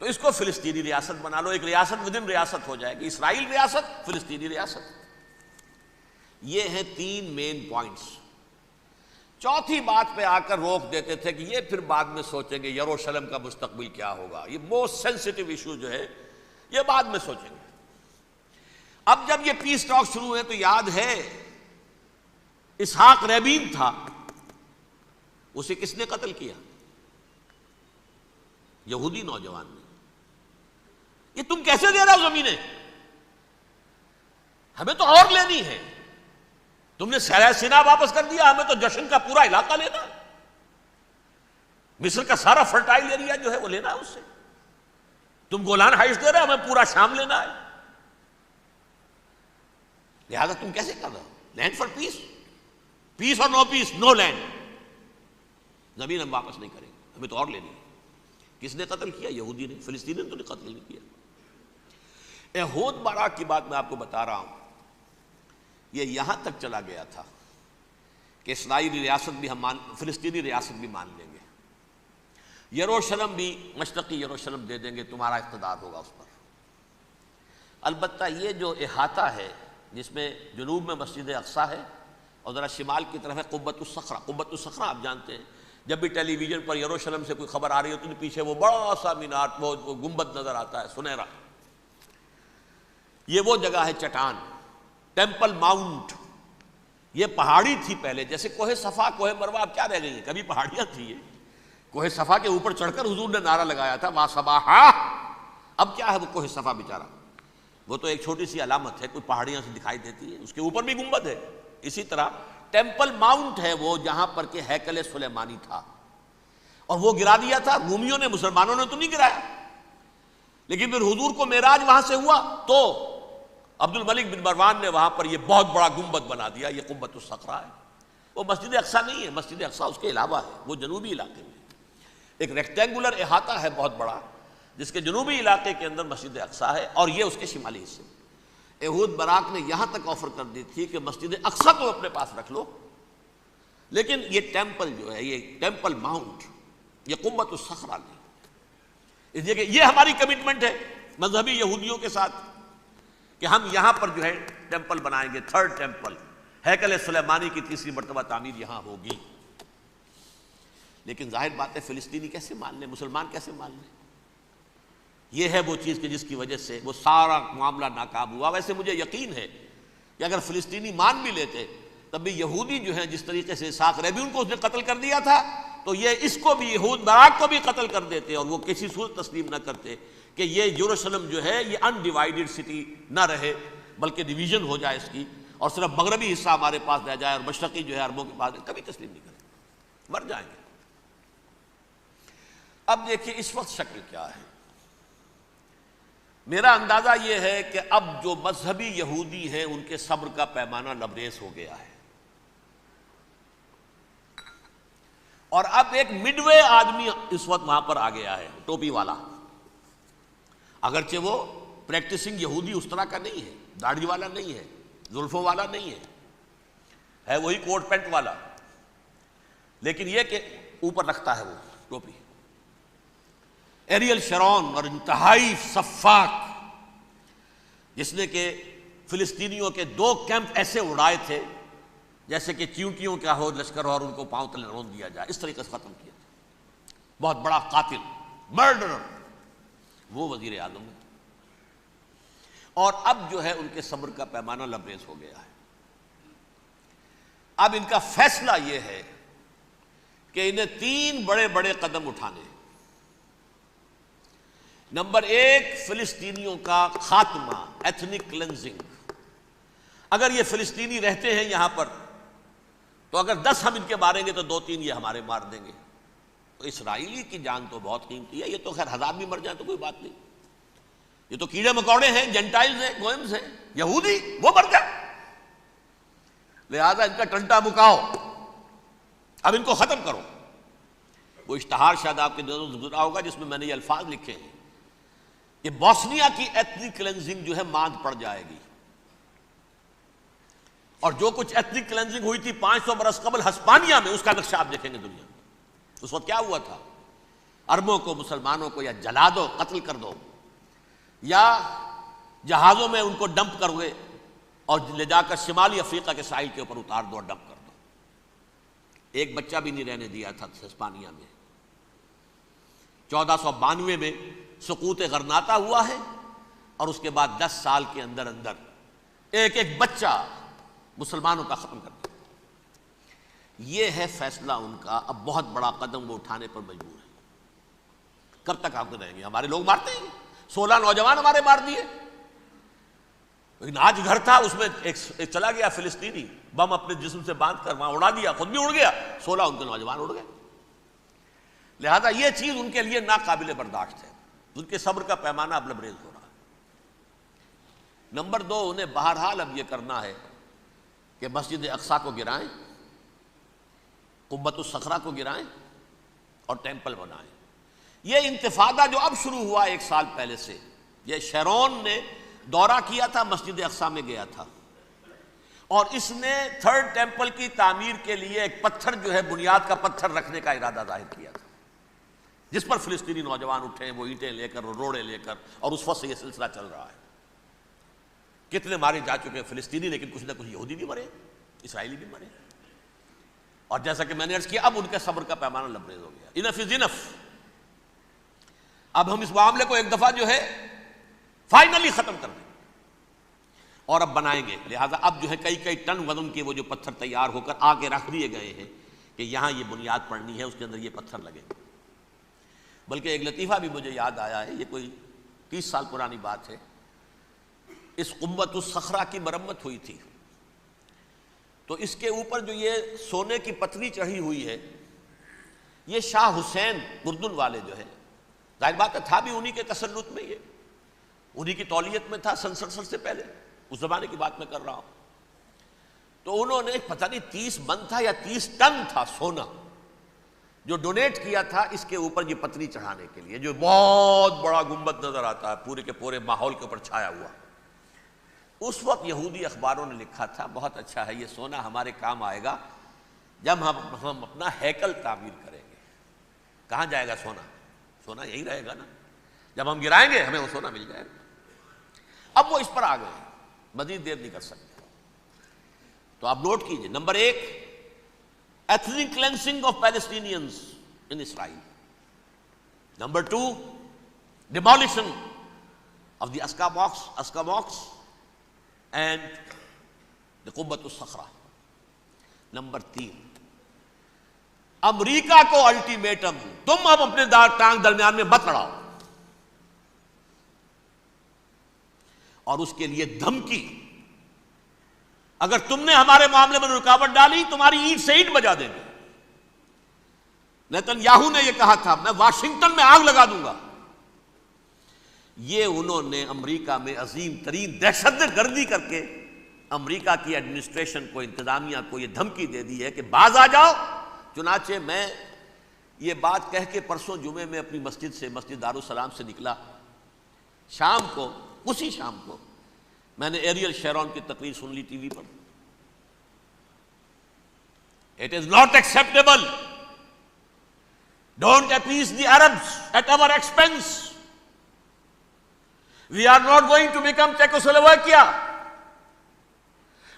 تو اس کو فلسطینی ریاست بنا لو، ایک ریاست ودن ریاست ہو جائے گی، اسرائیل ریاست، فلسطینی ریاست۔ یہ ہیں 3 مین پوائنٹس۔ چوتھی بات پہ آ کر روک دیتے تھے کہ یہ پھر بعد میں سوچیں گے یروشلم کا مستقبل کیا ہوگا، یہ موسٹ سینسٹیو ایشو جو ہے یہ بعد میں سوچیں گے۔ اب جب یہ پیس ٹاک شروع ہوئے تو یاد ہے اسحاق ریبین تھا، اسے کس نے قتل کیا؟ یہودی نوجوان نے۔ یہ تم کیسے دے رہے ہو زمینیں؟ ہمیں تو اور لینی ہے، تم نے صحرائے سینا واپس کر دیا، ہمیں تو جشن کا پورا علاقہ لینا ہے، مصر کا سارا فرٹائل ایریا جو ہے وہ لینا ہے اس سے، تم گولان ہائٹس دے رہے ہو، ہمیں پورا شام لینا ہے، لہذا تم کیسے کر رہے ہو؟ لینڈ فار پیس، پیس اور نو پیس، نو لینڈ، زمین ہم واپس نہیں کریں گے، ہمیں تو اور لینی ہے۔ کس نے قتل کیا؟ یہودی نے، فلسطینی نے تو نے قتل نہیں کیا۔ احود باراک کی بات میں آپ کو بتا رہا ہوں، یہ یہاں تک چلا گیا تھا کہ اسرائیلی ریاست بھی ہم فلسطینی ریاست بھی مان لیں گے، یروشلم بھی، مشرقی یروشلم دے دیں گے، تمہارا اقتدار ہوگا اس پر۔ البتہ یہ جو احاطہ ہے جس میں جنوب میں مسجد اقصیٰ ہے اور ذرا شمال کی طرف ہے قبۃ الصخرہ، قبۃ الصخرہ آپ جانتے ہیں، جب بھی ٹیلی ویژن پر یروشلم سے کوئی خبر آ رہی ہوتی ہے پیچھے وہ بڑا سا مینار، وہ گنبد نظر آتا ہے سنہرا، یہ وہ جگہ ہے چٹان، ٹیمپل ماؤنٹ۔ یہ پہاڑی تھی پہلے، جیسے کوہ صفا، کوہ مروہ، اب کیا رہ گئی ہیں، کبھی پہاڑیاں تھی یہ۔ کوہ صفا کے اوپر چڑھ کر حضور نے نعرہ لگایا تھا وا صباحا، اب کیا ہے وہ کوہ صفا بیچارہ، وہ تو ایک چھوٹی سی علامت ہے، کوئی پہاڑیاں سے دکھائی دیتی ہے، اس کے اوپر بھی گنبد ہے۔ اسی طرح ٹیمپل ماؤنٹ ہے وہ جہاں پر کہ ہیکل سلیمانی تھا، اور وہ گرا دیا تھا رومیوں نے، مسلمانوں نے تو نہیں گرایا، لیکن پھر حضور کو معراج وہاں سے ہوا تو عبد الملک بن مروان نے وہاں پر یہ بہت بڑا گنبد بنا دیا، یہ قبۃ الصخرہ ہے۔ وہ مسجد اقصیٰ نہیں ہے، مسجد اقصیٰ اس کے علاوہ ہے، وہ جنوبی علاقے میں ایک ریکٹینگولر احاطہ ہے بہت بڑا، جس کے جنوبی علاقے کے اندر مسجد اقصیٰ ہے، اور یہ اس کے شمالی حصے۔ احود باراک نے یہاں تک آفر کر دی تھی کہ مسجد اقصیٰ کو اپنے پاس رکھ لو، لیکن یہ ٹیمپل جو ہے، یہ ٹیمپل ماؤنٹ، یہ قبۃ الصخرہ نہیں۔ اس لیے کہ یہ ہماری کمٹمنٹ ہے مذہبی یہودیوں کے ساتھ کہ ہم یہاں پر جو ہے ٹیمپل بنائیں گے، 3rd ٹیمپل، ہیکل سلیمانی کی 3ری مرتبہ تعمیر یہاں ہوگی۔ لیکن ظاہر بات ہے فلسطینی کیسے مان لیں، مسلمان کیسے مان لیں؟ یہ ہے وہ چیز کہ جس کی وجہ سے وہ سارا معاملہ ناکام ہوا۔ ویسے مجھے یقین ہے کہ اگر فلسطینی مان بھی لیتے تب بھی یہودی جو ہیں جس طریقے سے اسحاق ریبین کو اس نے قتل کر دیا تھا، تو یہ اس کو بھی، احود باراک کو بھی قتل کر دیتے، اور وہ کسی صورت تسلیم نہ کرتے کہ یہ یروشلم جو ہے یہ انڈیوائیڈڈ سٹی نہ رہے، بلکہ ڈویژن ہو جائے اس کی، اور صرف مغربی حصہ ہمارے پاس رہ جائے اور مشرقی جو ہے عربوں کے پاس، کبھی تسلیم نہیں کریں، مر جائیں گے۔ اب دیکھیے اس وقت شکل کیا ہے۔ میرا اندازہ یہ ہے کہ اب جو مذہبی یہودی ہیں ان کے صبر کا پیمانہ لبریز ہو گیا ہے، اور اب ایک مڈ وے آدمی اس وقت وہاں پر آ گیا ہے، ٹوپی والا، اگرچہ وہ پریکٹسنگ یہودی اس طرح کا نہیں ہے، داڑھی والا نہیں ہے، زلفوں والا نہیں ہے وہی کوٹ پینٹ والا، لیکن یہ کہ اوپر رکھتا ہے وہ ٹوپی۔ ایریل شرون اور انتہائی سفاک، جس نے کہ فلسطینیوں کے 2 کیمپ ایسے اڑائے تھے جیسے کہ چیونٹیوں کا ہو لشکر ہو اور ان کو پاؤں تلے رون دیا جائے، اس طریقے سے ختم کیا تھا. بہت بڑا قاتل، مرڈرر وہ وزیر اعظم ہے. اور اب جو ہے ان کے صبر کا پیمانہ لبریز ہو گیا ہے. اب ان کا فیصلہ یہ ہے کہ انہیں 3 بڑے بڑے قدم اٹھانے ہیں. نمبر 1، فلسطینیوں کا خاتمہ، ایتھنک کلینزنگ. اگر یہ فلسطینی رہتے ہیں یہاں پر تو اگر 10 ہم ان کے ماریں گے تو 2-3 یہ ہمارے مار دیں گے. تو اسرائیلی کی جان تو بہت قیمتی ہے. یہ تو خیر 1000 بھی مر جائیں تو کوئی بات نہیں، یہ تو کیڑے مکوڑے ہیں، جنٹائلز ہیں، گوئمز ہیں، یہودی، وہ مر جائیں. لہذا ان کا ٹنٹا مکاؤ، اب ان کو ختم کرو. وہ اشتہار شاید آپ کے نظروں سے گزرا ہوگا جس میں میں نے یہ الفاظ لکھے ہیں کہ بوسنیا کی ایتھنک کلینزنگ جو ہے ماند پڑ جائے گی. اور جو کچھ ایتھنک کلینزنگ ہوئی تھی 500 برس قبل ہسپانیہ میں، اس کا نقشہ آپ دیکھیں گے دنیا میں. اس وقت کیا ہوا تھا؟ عربوں کو، مسلمانوں کو یا جلا دو، قتل کر دو، یا جہازوں میں ان کو ڈمپ کر گئے اور لے جا کر شمالی افریقہ کے ساحل کے اوپر اتار دو اور ڈمپ کر دو. ایک بچہ بھی نہیں رہنے دیا تھا ہسپانیہ میں. 1492 میں سقوط غرناطہ ہوا ہے اور اس کے بعد 10 سال کے اندر اندر ایک ایک بچہ مسلمانوں کا ختم کر دیا. یہ ہے فیصلہ ان کا. اب بہت بڑا قدم وہ اٹھانے پر مجبور ہے. کب تک آپ رہیں گے؟ ہمارے لوگ مارتے ہیں، 16 نوجوان ہمارے مار دیے. لیکن آج گھر تھا، اس میں ایک چلا گیا فلسطینی، بم اپنے جسم سے باندھ کر وہاں اڑا دیا، خود بھی اڑ گیا، 16 ان کے نوجوان اڑ گئے. لہذا یہ چیز ان کے لیے ناقابل برداشت ہے. ان کے صبر کا پیمانہ اب لبریز ہو رہا ہے. نمبر 2، انہیں بہرحال اب یہ کرنا ہے کہ مسجد اقصیٰ کو گرائیں، قبۃ الصخرہ کو گرائیں اور ٹیمپل بنائیں. یہ انتفاضہ جو اب شروع ہوا 1 سال پہلے سے، یہ شیرون نے دورہ کیا تھا، مسجد اقصیٰ میں گیا تھا اور اس نے 3rd ٹیمپل کی تعمیر کے لیے ایک پتھر جو ہے بنیاد کا پتھر رکھنے کا ارادہ ظاہر کیا تھا، جس پر فلسطینی نوجوان اٹھے، وہ اینٹیں لے کر اور روڑے لے کر، اور اس وقت سے یہ سلسلہ چل رہا ہے. کتنے مارے جا چکے ہیں فلسطینی، لیکن کچھ نہ کچھ یہودی بھی مرے، اسرائیلی بھی مرے. اور جیسا کہ میں نے عرض کیا، اب ان کے صبر کا پیمانہ لبریز ہو گیا. انف از انف. اب ہم اس معاملے کو ایک دفعہ جو ہے فائنلی ختم کر دیں اور اب بنائیں گے. لہذا اب جو ہے کئی ٹن وزن کے وہ جو پتھر تیار ہو کر آگے رکھ دیے گئے ہیں کہ یہاں یہ بنیاد پڑنی ہے، اس کے اندر یہ پتھر لگے. بلکہ ایک لطیفہ بھی مجھے یاد آیا ہے، یہ کوئی 30 سال پرانی بات ہے. اس قبۃ الصخرہ کی مرمت ہوئی تھی تو اس کے اوپر جو یہ سونے کی پتری چڑھی ہوئی ہے، یہ شاہ حسین اردن والے جو ہے، ظاہر بات ہے تھا بھی انہی کے تسلط میں، یہ انہی کی تولیت میں تھا سن 67 سے پہلے، اس زمانے کی بات میں کر رہا ہوں. تو انہوں نے پتہ نہیں 30 من تھا یا 30 ٹن تھا سونا جو ڈونیٹ کیا تھا اس کے اوپر یہ پتری چڑھانے کے لیے، جو بہت بڑا گنبد نظر آتا ہے پورے کے پورے ماحول کے اوپر چھایا ہوا. اس وقت یہودی اخباروں نے لکھا تھا بہت اچھا ہے، یہ سونا ہمارے کام آئے گا جب ہم اپنا ہیکل تعمیر کریں گے. کہاں جائے گا سونا؟ سونا یہی رہے گا نا، جب ہم گرائیں گے ہمیں وہ سونا مل جائے گا. اب وہ اس پر آ گئے ہیں، مزید دیر نہیں کر سکتے. تو آپ نوٹ کیجئے، number 1، ethnic cleansing of Palestinians in Israel. Number 2, demolition of the Aqsa mosques and the Qubbat al-Sakhra. Number 3, امریکہ کو الٹیمیٹم، تم اب اپنے ٹانگ درمیان میں مت لڑاؤ، اور اس کے لیے دھمکی، اگر تم نے ہمارے معاملے میں رکاوٹ ڈالی تمہاری اینٹ سے اینٹ بجا دیں گے. نیتن یاہو نے یہ کہا تھا میں واشنگٹن میں آگ لگا دوں گا. یہ انہوں نے امریکہ میں عظیم ترین دہشت گردی کر کے امریکہ کی ایڈمنسٹریشن کو، انتظامیہ کو یہ دھمکی دے دی ہے کہ باز آ جاؤ. چنانچہ میں یہ بات کہہ کے پرسوں جمعے میں اپنی مسجد سے، مسجد دارالسلام سے نکلا، شام کو، اسی شام کو میں نے ایریل شیرون کی تقریر سن لی T V per. It is not acceptable. Don't appease the Arabs at our expense. We are not going to become Czechoslovakia.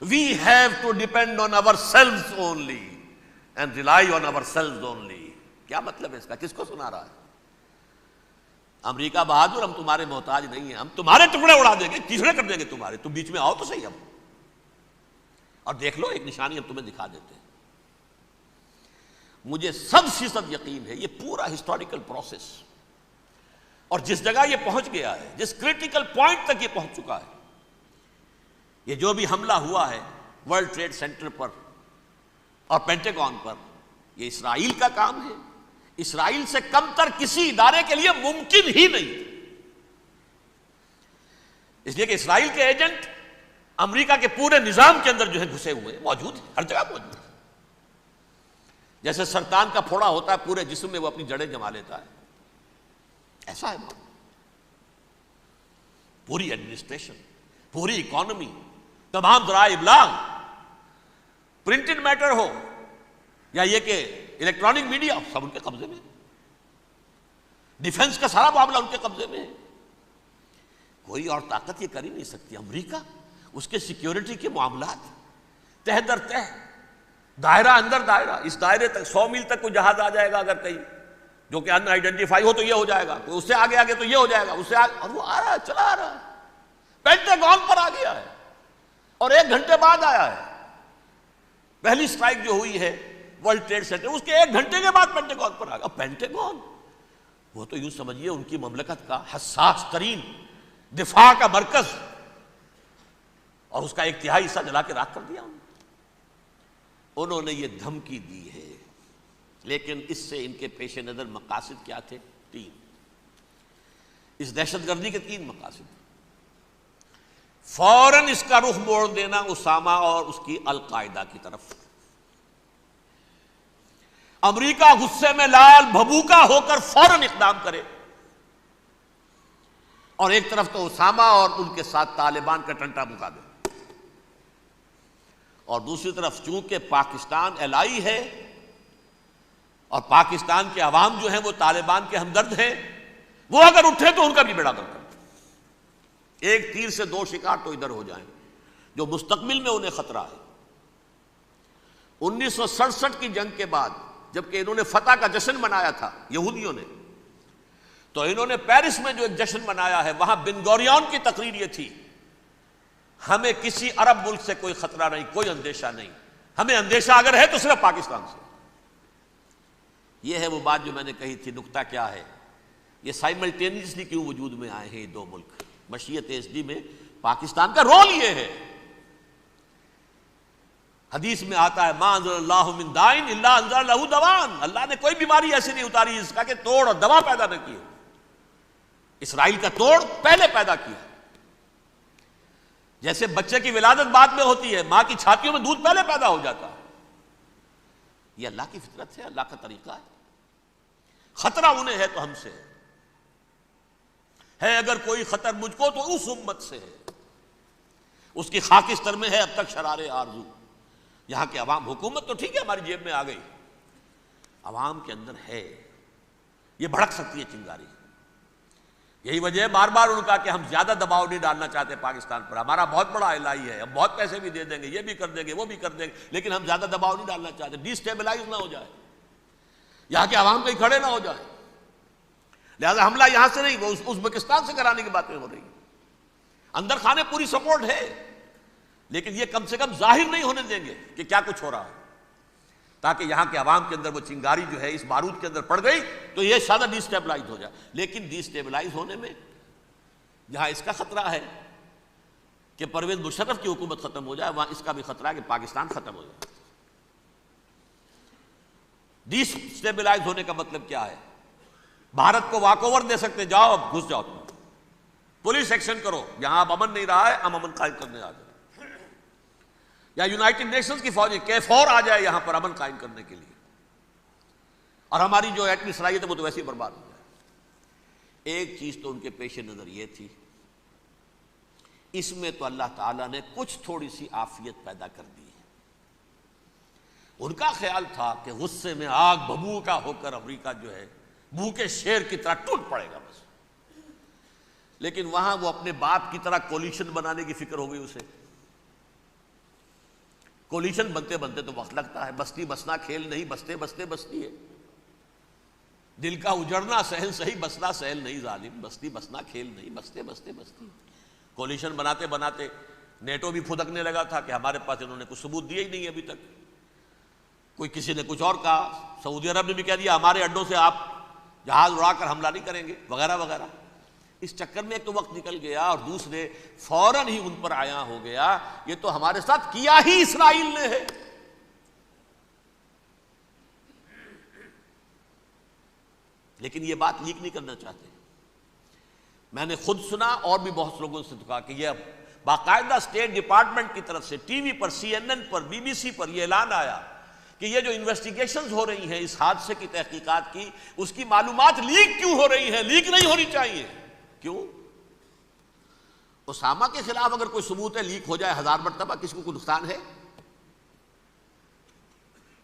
We have to depend on ourselves only and rely on ourselves only. کیا مطلب ہے اس کا؟ کس کو سنا رہا ہے؟ امریکہ بہادر، ہم تمہارے محتاج نہیں ہیں، ہم تمہارے ٹکڑے اڑا دیں گے، کیسڑے کر دیں گے تمہارے، تم بیچ میں آؤ تو صحیح ہم، اور دیکھ لو ایک نشانی ہم تمہیں دکھا دیتے ہیں۔ مجھے 100% یقین ہے یہ پورا ہسٹوریکل پروسیس، اور جس جگہ یہ پہنچ گیا ہے، جس کریٹیکل پوائنٹ تک یہ پہنچ چکا ہے، یہ جو بھی حملہ ہوا ہے ورلڈ ٹریڈ سینٹر پر اور پینٹاگون پر، یہ اسرائیل کا کام ہے۔ اسرائیل سے کم تر کسی ادارے کے لیے ممکن ہی نہیں، اس لیے کہ اسرائیل کے ایجنٹ امریکہ کے پورے نظام کے اندر جو ہے گھسے ہوئے موجود ہیں، ہر جگہ موجود ہیں۔ جیسے سرطان کا پھوڑا ہوتا ہے پورے جسم میں، وہ اپنی جڑیں جما لیتا ہے، ایسا ہے پوری ایڈمنسٹریشن، پوری اکانومی، تمام ذرائع ابلاغ، پرنٹڈ میٹر ہو یا یہ کہ الیکٹرانک میڈیا، سب ان کے قبضے میں، ڈیفنس کا سارا معاملہ ان کے قبضے میں ہے۔ کوئی اور طاقت یہ کر ہی نہیں سکتی۔ امریکہ، اس کے سیکیورٹی کے معاملات تہ در تہ، دائرہ اندر دائرہ، اس دائرے تک 100 میل تک کوئی جہاز آ جائے گا اگر کہیں جو کہ ان آئیڈینٹیفائی ہو تو یہ ہو جائے گا، کوئی اس سے آگے آگے تو یہ ہو جائے گا، اس سے آگے، اور وہ آ رہا ہے، چلا آ رہا ہے، پینٹاگون پر آ گیا ہے اور 1 گھنٹے بعد آیا ہے۔ پہلی سٹرائک جو ہوئی ہے ورلڈ ٹریڈ سینٹر، اس کے 1 گھنٹے کے بعد پینٹاگون پر آ گیا۔ پینٹاگون وہ تو یوں سمجھیے ان کی مملکت کا حساس ترین دفاع کا مرکز، اور اس کا 1/3 حصہ جلا کے راکھ کر دیا انہوں نے یہ دھمکی دی ہے۔ لیکن اس سے ان کے پیش نظر مقاصد کیا تھے؟ 3۔ اس دہشت گردی کے 3 مقاصد۔ فوراً اس کا رخ موڑ دینا اسامہ اور اس کی القاعدہ کی طرف۔ امریکہ غصے میں لال بھبوکا ہو کر فوراً اقدام کرے، اور ایک طرف تو اسامہ اور ان کے ساتھ طالبان کا ٹنٹا مکا دے، اور دوسری طرف چونکہ پاکستان الائی ہے اور پاکستان کے عوام جو ہیں وہ طالبان کے ہمدرد ہیں، وہ اگر اٹھے تو ان کا بھی بیڑا گرک کرے۔ ایک تیر سے 2 شکار تو ادھر ہو جائیں، جو مستقبل میں انہیں خطرہ ہے۔ 1967 کی جنگ کے بعد جبکہ انہوں نے فتح کا جشن منایا تھا یہودیوں نے، تو انہوں نے پیرس میں جو ایک جشن منایا ہے، وہاں بن گوریون کی تقریر یہ تھی، ہمیں کسی عرب ملک سے کوئی خطرہ نہیں، کوئی اندیشہ نہیں، ہمیں اندیشہ اگر ہے تو صرف پاکستان سے۔ یہ ہے وہ بات جو میں نے کہی تھی۔ نکتہ کیا ہے؟ یہ سائملٹینیسلی کیوں وجود میں آئے ہیں یہ 2 ملک؟ مشیت ایس ڈی میں پاکستان کا رول یہ ہے۔ حدیث میں آتا ہے ما انزل اللہ من دائن الا انزل له دوان، اللہ نے کوئی بیماری ایسی نہیں اتاری اس کا کہ توڑ اور دوا پیدا نہ کی۔ اسرائیل کا توڑ پہلے پیدا کیا، جیسے بچے کی ولادت بعد میں ہوتی ہے، ماں کی چھاتیوں میں دودھ پہلے پیدا ہو جاتا ہے۔ یہ اللہ کی فطرت ہے، اللہ کا طریقہ ہے۔ خطرہ انہیں ہے تو ہم سے ہے، اگر کوئی خطر مجھ کو تو اس امت سے ہے، اس کی خاکستر میں ہے اب تک شرار آرزو۔ یہاں کے عوام، حکومت تو ٹھیک ہے ہماری جیب میں آ گئی، عوام کے اندر ہے، یہ بھڑک سکتی ہے چنگاری۔ یہی وجہ ہے بار بار ان کا کہ ہم زیادہ دباؤ نہیں ڈالنا چاہتے پاکستان پر، ہمارا بہت بڑا الائی ہے، ہم بہت پیسے بھی دے دیں گے، یہ بھی کر دیں گے، وہ بھی کر دیں گے، لیکن ہم زیادہ دباؤ نہیں ڈالنا چاہتے، ڈی اسٹیبلائز نہ ہو جائے، یہاں کے عوام کہیں کھڑے نہ ہو جائے۔ لہذا حملہ یہاں سے نہیں، وہ ازبکستان سے کرانے کی باتیں ہو رہی ہیں۔ اندر خانے پوری سپورٹ ہے، لیکن یہ کم سے کم ظاہر نہیں ہونے دیں گے کہ کیا کچھ ہو رہا ہے، تاکہ یہاں کے عوام کے اندر وہ چنگاری جو ہے اس بارود کے اندر پڑ گئی تو یہ شاید ڈی اسٹیبلائز ہو جائے۔ لیکن ڈی اسٹیبلائز ہونے میں جہاں اس کا خطرہ ہے کہ پرویز مشرف کی حکومت ختم ہو جائے، وہاں اس کا بھی خطرہ ہے کہ پاکستان ختم ہو جائے۔ ڈی اسٹیبلائز ہونے کا مطلب کیا ہے؟ بھارت کو واک اوور دے سکتے، جاؤ اب گھس جاؤ، تم پولیس ایکشن کرو، یہاں اب امن نہیں رہا ہے، ہم امن قائم کرنے آ جائیں، یا یونائٹڈ نیشنز کی فوجی KFOR آ جائے یہاں پر امن قائم کرنے کے لیے، اور ہماری جو ایٹمی صلاحیت ہے وہ تو ویسے ہی برباد ہو جائے۔ ایک چیز تو ان کے پیش نظر یہ تھی، اس میں تو اللہ تعالیٰ نے کچھ تھوڑی سی عافیت پیدا کر دی ہے۔ ان کا خیال تھا کہ غصے میں آگ بھبوکا ہو کر امریکہ جو ہے بھوکے شیر کی طرح ٹوٹ پڑے گا بس، لیکن وہاں وہ اپنے باپ کی طرح کولیشن بنانے کی فکر ہو گئی اسے، کولیشن بنتے بنتے تو وقت لگتا ہے، بستی بسنا کھیل نہیں، بستے بستے بستی ہے، دل کا اجڑنا سہل صحیح، بسنا سہل نہیں ظالم، بستی بسنا کھیل نہیں، بستے بستے بستی۔ کولیشن بناتے بناتے نیٹو بھی پھدکنے لگا تھا کہ ہمارے پاس انہوں نے کچھ ثبوت دیے ہی نہیں ابھی تک، کوئی کسی نے کچھ اور کہا، سعودی عرب نے بھی کہہ دیا ہمارے اڈوں سے آپ جہاز اڑا کر حملہ نہیں کریں گے وغیرہ وغیرہ۔ اس چکر میں ایک تو وقت نکل گیا، اور دوسرے فوراً ہی ان پر آیا ہو گیا یہ تو ہمارے ساتھ کیا ہی اسرائیل نے ہے۔ لیکن یہ بات لیک نہیں کرنا چاہتے۔ میں نے خود سنا اور بھی بہت لوگوں سے کہا کہ یہ باقاعدہ اسٹیٹ ڈپارٹمنٹ کی طرف سے ٹی وی پر، سی این این پر، بی بی سی پر یہ اعلان آیا کہ یہ جو انویسٹیگیشنز ہو رہی ہیں اس حادثے کی تحقیقات کی، اس کی معلومات لیک کیوں ہو رہی ہیں؟ لیک نہیں ہونی چاہیے۔ کیوں؟ اسامہ کے خلاف اگر کوئی ثبوت ہے لیک ہو جائے 1000 مرتبہ، کسی کو کوئی نقصان ہے؟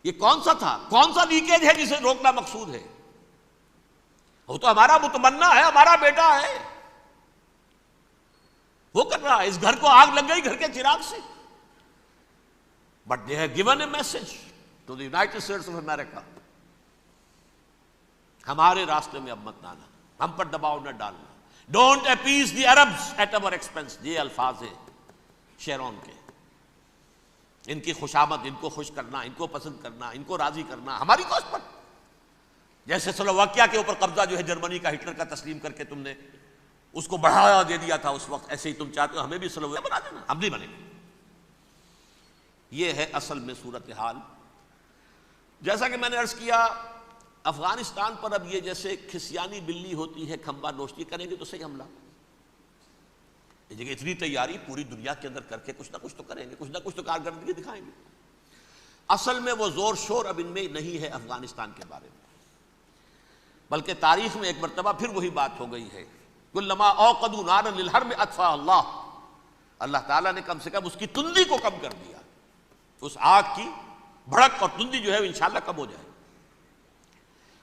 یہ کون سا تھا، کون سا لیکیج ہے جسے روکنا مقصود ہے؟ وہ تو ہمارا متمنا ہے، ہمارا بیٹا ہے، وہ کر رہا ہے، اس گھر کو آگ لگ گئی گھر کے چراغ سے۔ But they have given a message to the United States of America, ہمارے راستے میں اب مت آنا، ہم پر دباؤ نہ ڈالنا، don't appease the Arabs at our expense. یہ الفاظ ہیں شیرون کے، ان کی خوشامد، ان کو خوش کرنا، ان کو پسند کرنا، ان کو راضی کرنا ہماری کوشش پر۔ جیسے سلوواکیہ کے اوپر قبضہ جو ہے جرمنی کا ہٹلر کا تسلیم کر کے تم نے اس کو بڑھاوا دے دیا تھا اس وقت، ایسے ہی تم چاہتے ہو ہمیں بھی سلوواکیہ بنا دینا، ہم نہیں بنے گے۔ یہ ہے اصل میں صورتحال۔ جیسا کہ میں نے عرض کیا، افغانستان پر اب یہ جیسے کھسیانی بلی ہوتی ہے کھمبا نوشتی، کریں گے تو صحیح حملہ، اس جگہ اتنی تیاری پوری دنیا کے اندر کر کے کچھ نہ کچھ تو کریں گے، کچھ نہ کچھ تو کارکردگی دکھائیں گے۔ اصل میں وہ زور شور اب ان میں نہیں ہے افغانستان کے بارے میں، بلکہ تاریخ میں ایک مرتبہ پھر وہی بات ہو گئی ہے، کلما اوقدوا نارا للحرب اطفاها اللہ، اللہ تعالیٰ نے کم سے کم اس کی تندی کو کم کر دیا، اس آگ کی بھڑک اور تندی جو ہے وہ انشاءاللہ کم ہو جائے۔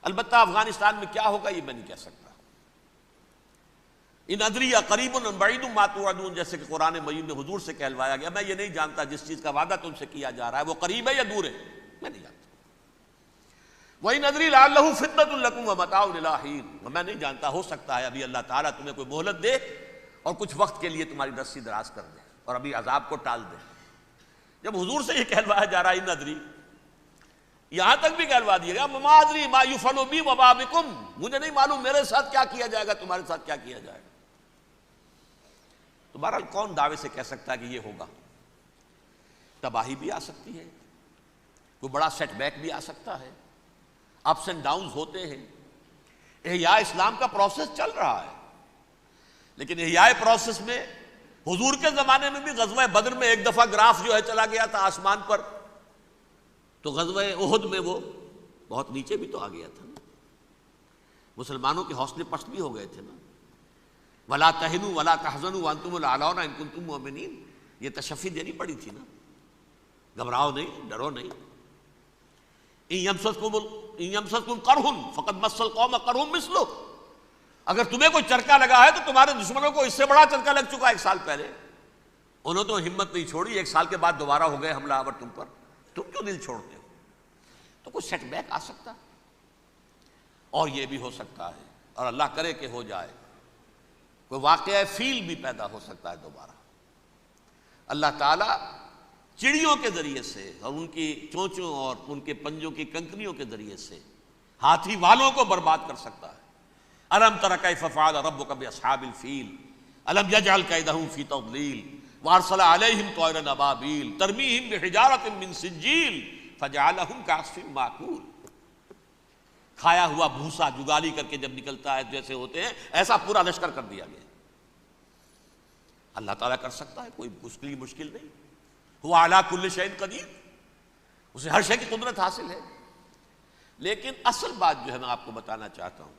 البتہ افغانستان میں کیا ہوگا یہ میں نہیں کہہ سکتا۔ ان ادری قریب ام بعید ما توعدون، جیسے کہ قرآن مجید میں حضور سے کہلوایا گیا، میں یہ نہیں جانتا جس چیز کا وعدہ تم سے کیا جا رہا ہے وہ قریب ہے یا دور ہے، میں نہیں جانتا۔ وَإِنْ أَدْرِي لَعَلَّهُ فِتْنَةٌ لَكُمْ وَمَتَاعٌ إِلَىٰ حِينٍ، میں نہیں جانتا، ہو سکتا ہے ابھی اللہ تعالیٰ تمہیں کوئی مہلت دے اور کچھ وقت کے لیے تمہاری رسی دراز کر دے اور ابھی عذاب کو ٹال دے۔ جب حضور سے یہ کہلوایا جا رہا ہے ان ادری، یہاں تک بھی کہلوا دیا گیا مَا أَدْرِي مَا يُفْعَلُ بِي وَمَا بِكُمْ، مجھے نہیں معلوم میرے ساتھ کیا کیا جائے گا، تمہارے ساتھ کیا کیا جائے گا۔ تو بہرحال کون دعوے سے کہہ سکتا ہے کہ یہ ہوگا؟ تباہی بھی آ سکتی ہے، کوئی بڑا سیٹ بیک بھی آ سکتا ہے، اپس اینڈ ڈاؤنز ہوتے ہیں۔ احیاء اسلام کا پروسیس چل رہا ہے، لیکن احیاء پروسیس میں حضور کے زمانے میں بھی غزوہ بدر میں ایک دفعہ گراف جو ہے چلا گیا تھا آسمان پر، تو غزوہ احد میں وہ بہت نیچے بھی تو آ گیا تھا نا، مسلمانوں کے حوصلے پست بھی ہو گئے تھے نا۔ وَلَا تَهِنُوا وَلَا تَحْزَنُوا وَأَنْتُمُ الْأَعْلَوْنَ إِن كُنتُم مُؤْمِنِينَ، یہ تشفی دینی پڑی تھی نا، گھبراؤ نہیں، ڈرو نہیں۔ إِن يَمْسَسْكُمْ قَرْحٌ فَقَدْ مَسَّ الْقَوْمَ قَرْحٌ مِثْلُهُ، اگر تمہیں کوئی چرکا لگا ہے تو تمہارے دشمنوں کو اس سے بڑا چرکا لگ چکا 1 سال پہلے، انہوں تو ہمت نہیں چھوڑی، 1 سال کے بعد دوبارہ ہو گئے حملہ آور تم پر، تم کیوں دل چھوڑتے ہو؟ تو کوئی سیٹ بیک آ سکتا ہے، اور یہ بھی ہو سکتا ہے، اور اللہ کرے کہ ہو جائے، کوئی واقعہ فیل بھی پیدا ہو سکتا ہے دوبارہ۔ اللہ تعالیٰ چڑیوں کے ذریعے سے اور ان کی چونچوں اور ان کے پنجوں کی کنکریوں کے ذریعے سے ہاتھی والوں کو برباد کر سکتا ہے۔ الم تر کیف فعل ربک باصحاب الفیل الم یجعل کیدہم فی تضلیل وارسل علیہم طیرا ابابیل ترمیہم بحجارۃ من سجیل فجعلہم کعصف مأکول، کھایا ہوا بھوسا جگالی کر کے جب نکلتا ہے جیسے ہوتے ہیں، ایسا پورا لشکر کر دیا گیا۔ اللہ تعالیٰ کر سکتا ہے، کوئی اس کے لیے مشکل نہیں۔ ہوا علی کل شیء قدیر، اسے ہر شے کی قدرت حاصل ہے۔ لیکن اصل بات جو ہے میں آپ کو بتانا چاہتا ہوں،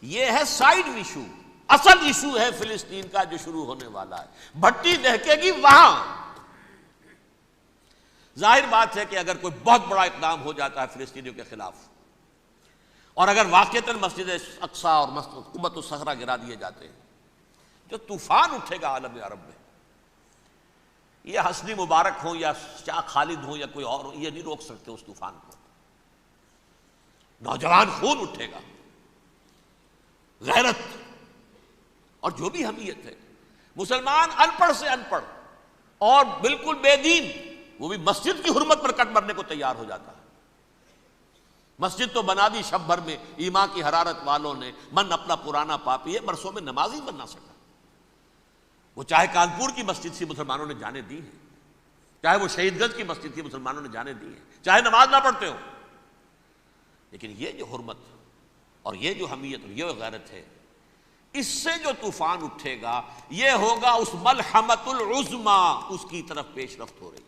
یہ ہے سائیڈ ایشو، اصل ایشو ہے فلسطین کا جو شروع ہونے والا ہے، بھٹی دہکے گی وہاں۔ ظاہر بات ہے کہ اگر کوئی بہت بڑا اقدام ہو جاتا ہے فلسطینیوں کے خلاف، اور اگر واقعتاً مسجد اقصی اور قبۃ الصخرہ گرا دیے جاتے ہیں، جو طوفان اٹھے گا عالم عرب میں، یہ حسنی مبارک ہوں یا شاہ خالد ہوں یا کوئی اور ہو، یہ نہیں روک سکتے اس طوفان کو. نوجوان خون اٹھے گا، غیرت اور جو بھی حمیت ہے. مسلمان ان پڑھ سے ان پڑھ اور بالکل بے دین، وہ بھی مسجد کی حرمت پر کٹ مرنے کو تیار ہو جاتا ہے. مسجد تو بنا دی شب بھر میں ایمان کی حرارت والوں نے، من اپنا پرانا پاپی ہے، برسوں میں نمازی بن نہ سکا. وہ چاہے کانپور کی مسجد سی مسلمانوں نے جانے دی ہیں، چاہے وہ شہید گنج کی مسجد کی مسلمانوں نے جانے دی ہیں، چاہے نماز نہ پڑھتے ہو. لیکن یہ جو حرمت اور یہ جو حمیت اور یہ غیرت ہے، اس سے جو طوفان اٹھے گا یہ ہوگا اس ملحمۃ العظما، اس کی طرف پیش رفت ہو رہی.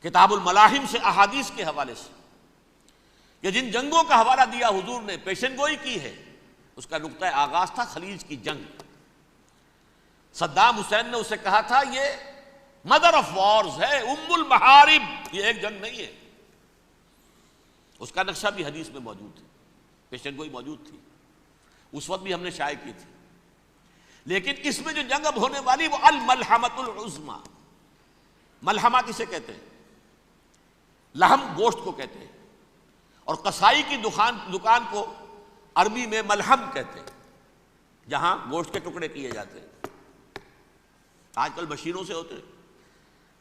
کتاب الملاحم سے احادیث کے حوالے سے کہ جن جنگوں کا حوالہ دیا حضور نے، پیشن گوئی کی ہے، اس کا نقطہ آغاز تھا خلیج کی جنگ. صدام حسین نے اسے کہا تھا یہ مدر آف وارز ہے، ام المحارب، یہ ایک جنگ نہیں ہے. اس کا نقشہ بھی حدیث میں موجود ہے، پیشن گوئی موجود تھی، اس وقت بھی ہم نے شائع کی تھی. لیکن اس میں جو جنگ اب ہونے والی وہ الملحمۃ العظما. ملحمہ کسے کہتے ہیں؟ لحم گوشت کو کہتے ہیں، اور قصائی کی دکان کو عربی میں ملحم کہتے ہیں، جہاں گوشت کے ٹکڑے کیے جاتے ہیں. آج کل مشینوں سے ہوتے ہیں،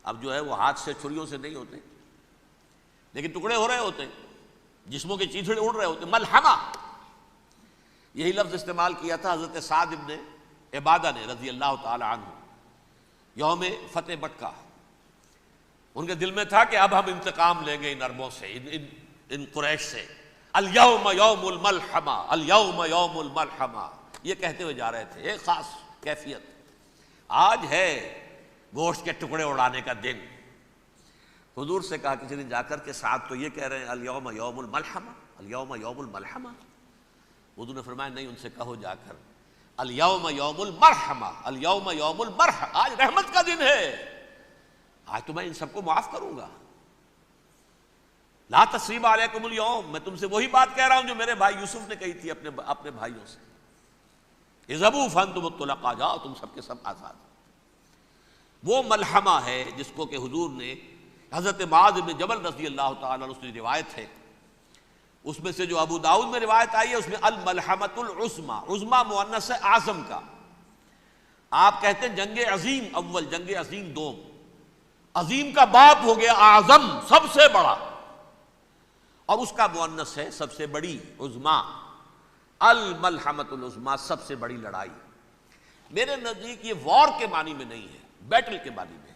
اب جو ہے وہ ہاتھ سے چھریوں سے نہیں ہوتے، لیکن ٹکڑے ہو رہے ہوتے ہیں، جسموں کے چیتھڑے اڑ رہے ہوتے ہیں. ملحمہ یہی لفظ استعمال کیا تھا حضرت سعد ابن عبادہ نے رضی اللہ تعالی عنہ یوم فتح مکہ. ان کے دل میں تھا کہ اب ہم انتقام لیں گے ان عربوں سے، ان قریش سے. الیوم یوم الملحمہ، الیوم یوم الملحمہ، یہ کہتے ہوئے جا رہے تھے. ایک خاص کیفیت، آج ہے گوشت کے ٹکڑے اڑانے کا دن. حضور سے کہا کسی نے جا کر کے سعد تو یہ کہہ رہے ہیں الیوم یوم الملحمہ، الیوم یوم الملحمہ. حضور نے فرمایا نہیں، ان سے کہو جا کر الیوم یوم المرحمہ، الیوم یوم المرحمہ، آج رحمت کا دن ہے، آج تو میں ان سب کو معاف کروں گا. لا تثریب علیکم اليوم، میں تم سے وہی بات کہہ رہا ہوں جو میرے بھائی یوسف نے کہی تھی اپنے بھائیوں سے، اذهبوا فانتم الطلقاء، جاؤ تم سب کے سب آزاد. وہ ملحمہ ہے جس کو کہ حضور نے حضرت معاذ بن جبل رضی اللہ تعالیٰ عنہ، اس کی روایت ہے، اس میں سے جو ابو داؤد میں روایت آئی ہے اس میں الملحمۃ العظما، عظما مؤنث ہے اعظم کا. آپ کہتے ہیں جنگ عظیم اول، جنگ عظیم دوم، عظیم کا باپ ہو گیا اعظم، سب سے بڑا، اور اس کا مؤنث ہے سب سے بڑی، عظما. الملحمۃ العظما، سب سے بڑی لڑائی. میرے نزدیک یہ وار کے معنی میں نہیں ہے، بیٹل کے معنی میں.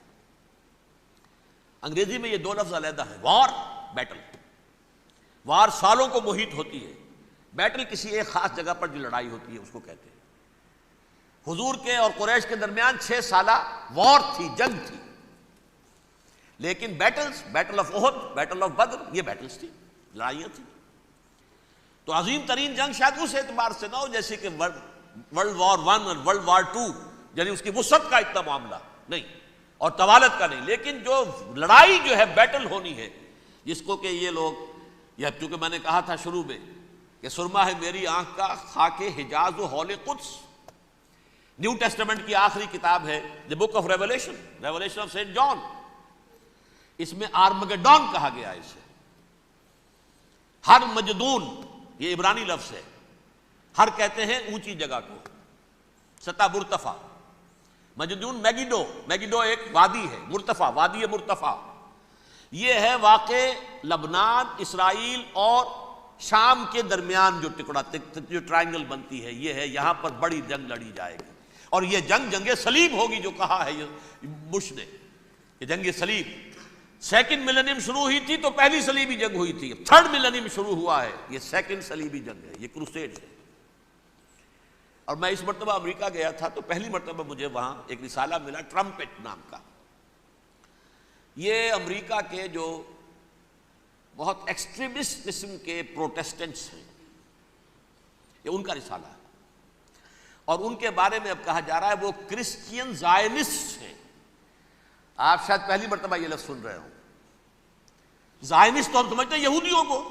انگریزی میں یہ دو لفظ علیحدہ ہیں، وار، بیٹل. وار سالوں کو محیط ہوتی ہے، بیٹل کسی ایک خاص جگہ پر جو لڑائی ہوتی ہے اس کو کہتے ہیں. حضور کے اور قریش کے درمیان 6 سالہ وار تھی، جنگ تھی. لیکن battles, battle of Uhud, battle of Badr, یہ بیٹلز تھی، لڑائیاں تھیں. تو عظیم ترین جنگ شاید اس اعتبار سے نہ ہو جیسے کہ ورلڈ وار 1 اور ورلڈ وار 2، یعنی اس کی وسعت کا اتنا معاملہ نہیں اور طوالت کا نہیں. لیکن جو لڑائی جو ہے بیٹل ہونی ہے، جس کو کہ یہ لوگ، یا چونکہ میں نے کہا تھا شروع میں کہ سرما ہے میری آنکھ کا خاک حجاز و ہول قدس. نیو ٹیسٹمنٹ کی آخری کتاب ہے the book of revelation, revelation of saint John. اس میں آرمگڈون کہا گیا ہے اسے. ہر مجدون، یہ عبرانی لفظ ہے، ہر کہتے ہیں اونچی جگہ کو، سطح مرتفع. مجدون میگیڈو، میگیڈو ایک وادی ہے، مرتفع، وادی مرتفع. یہ ہے واقع لبنان، اسرائیل اور شام کے درمیان جو ٹکڑا، جو ٹرائنگل بنتی ہے، یہ ہے، یہاں پر بڑی جنگ لڑی جائے گی. اور یہ جنگ صلیب ہوگی، جو کہا ہے یہ بش نے، یہ جنگ صلیب. سیکنڈ ملینیم شروع ہوئی تھی تو پہلی صلیبی جنگ ہوئی تھی، تھرڈ ملینیم شروع ہوا ہے، یہ سیکنڈ صلیبی جنگ ہے، یہ کروسیڈ ہے. اور میں اس مرتبہ امریکہ گیا تھا تو پہلی مرتبہ مجھے وہاں ایک رسالہ ملا ٹرمپٹ نام کا. یہ امریکہ کے جو بہت ایکسٹریمسٹ قسم کے پروٹیسٹنٹس ہیں، یہ ان کا رسالہ ہے. اور ان کے بارے میں اب کہا جا رہا ہے وہ کرسچین زائنسٹ ہیں. آپ شاید پہلی مرتبہ یہ لفظ سن رہے ہوں. زائنسٹ تو ہم سمجھتے ہیں یہودیوں کو،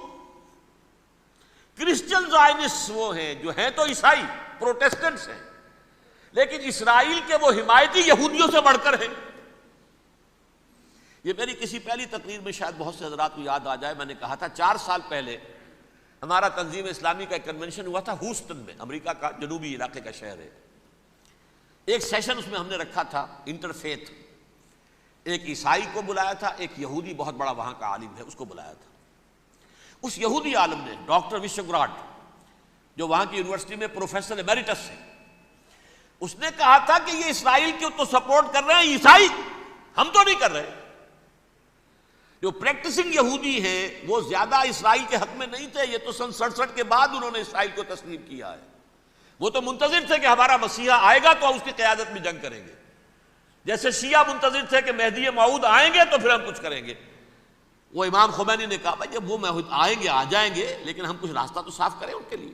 کرسچین زائنسٹ وہ ہیں جو ہیں تو عیسائی پروٹیسٹنٹس ہیں، لیکن اسرائیل کے وہ حمایتی یہودیوں سے بڑھ کر ہیں. یہ میری کسی پہلی تقریر میں شاید بہت سے حضرات کو یاد آ جائے، میں نے کہا تھا 4 سال پہلے ہمارا تنظیم اسلامی کا ایک کنونشن ہوا تھا ہیوسٹن میں، امریکہ کا جنوبی علاقے کا شہر ہے۔ ایک سیشن اس میں ہم نے رکھا تھا انٹرفیتھ، ایک عیسائی کو بلایا تھا، ایک یہودی بہت بڑا وہاں کا عالم ہے اس کو بلایا تھا۔ اس یہودی عالم نے ڈاکٹر وشوگراڈ، جو وہاں کی یونیورسٹی میں پروفیسر ایمیریٹس ہے، اس نے کہا تھا کہ یہ اسرائیل کو تو سپورٹ کر رہے ہیں عیسائی، ہم تو نہیں کر رہے۔ جو پریکٹسنگ یہودی ہیں وہ زیادہ اسرائیل کے حق میں نہیں تھے، یہ تو سن 67 کے بعد انہوں نے اسرائیل کو تسلیم کیا ہے۔ وہ تو منتظر تھے کہ ہمارا مسیحا آئے گا تو اس کی قیادت میں جنگ کریں گے، جیسے شیعہ منتظر تھے کہ مہدی موعود آئیں گے تو پھر ہم کچھ کریں گے۔ وہ امام خمینی نے کہا بھائی جب وہ آئیں گے آ جائیں گے، لیکن ہم کچھ راستہ تو صاف کریں ان کے لیے۔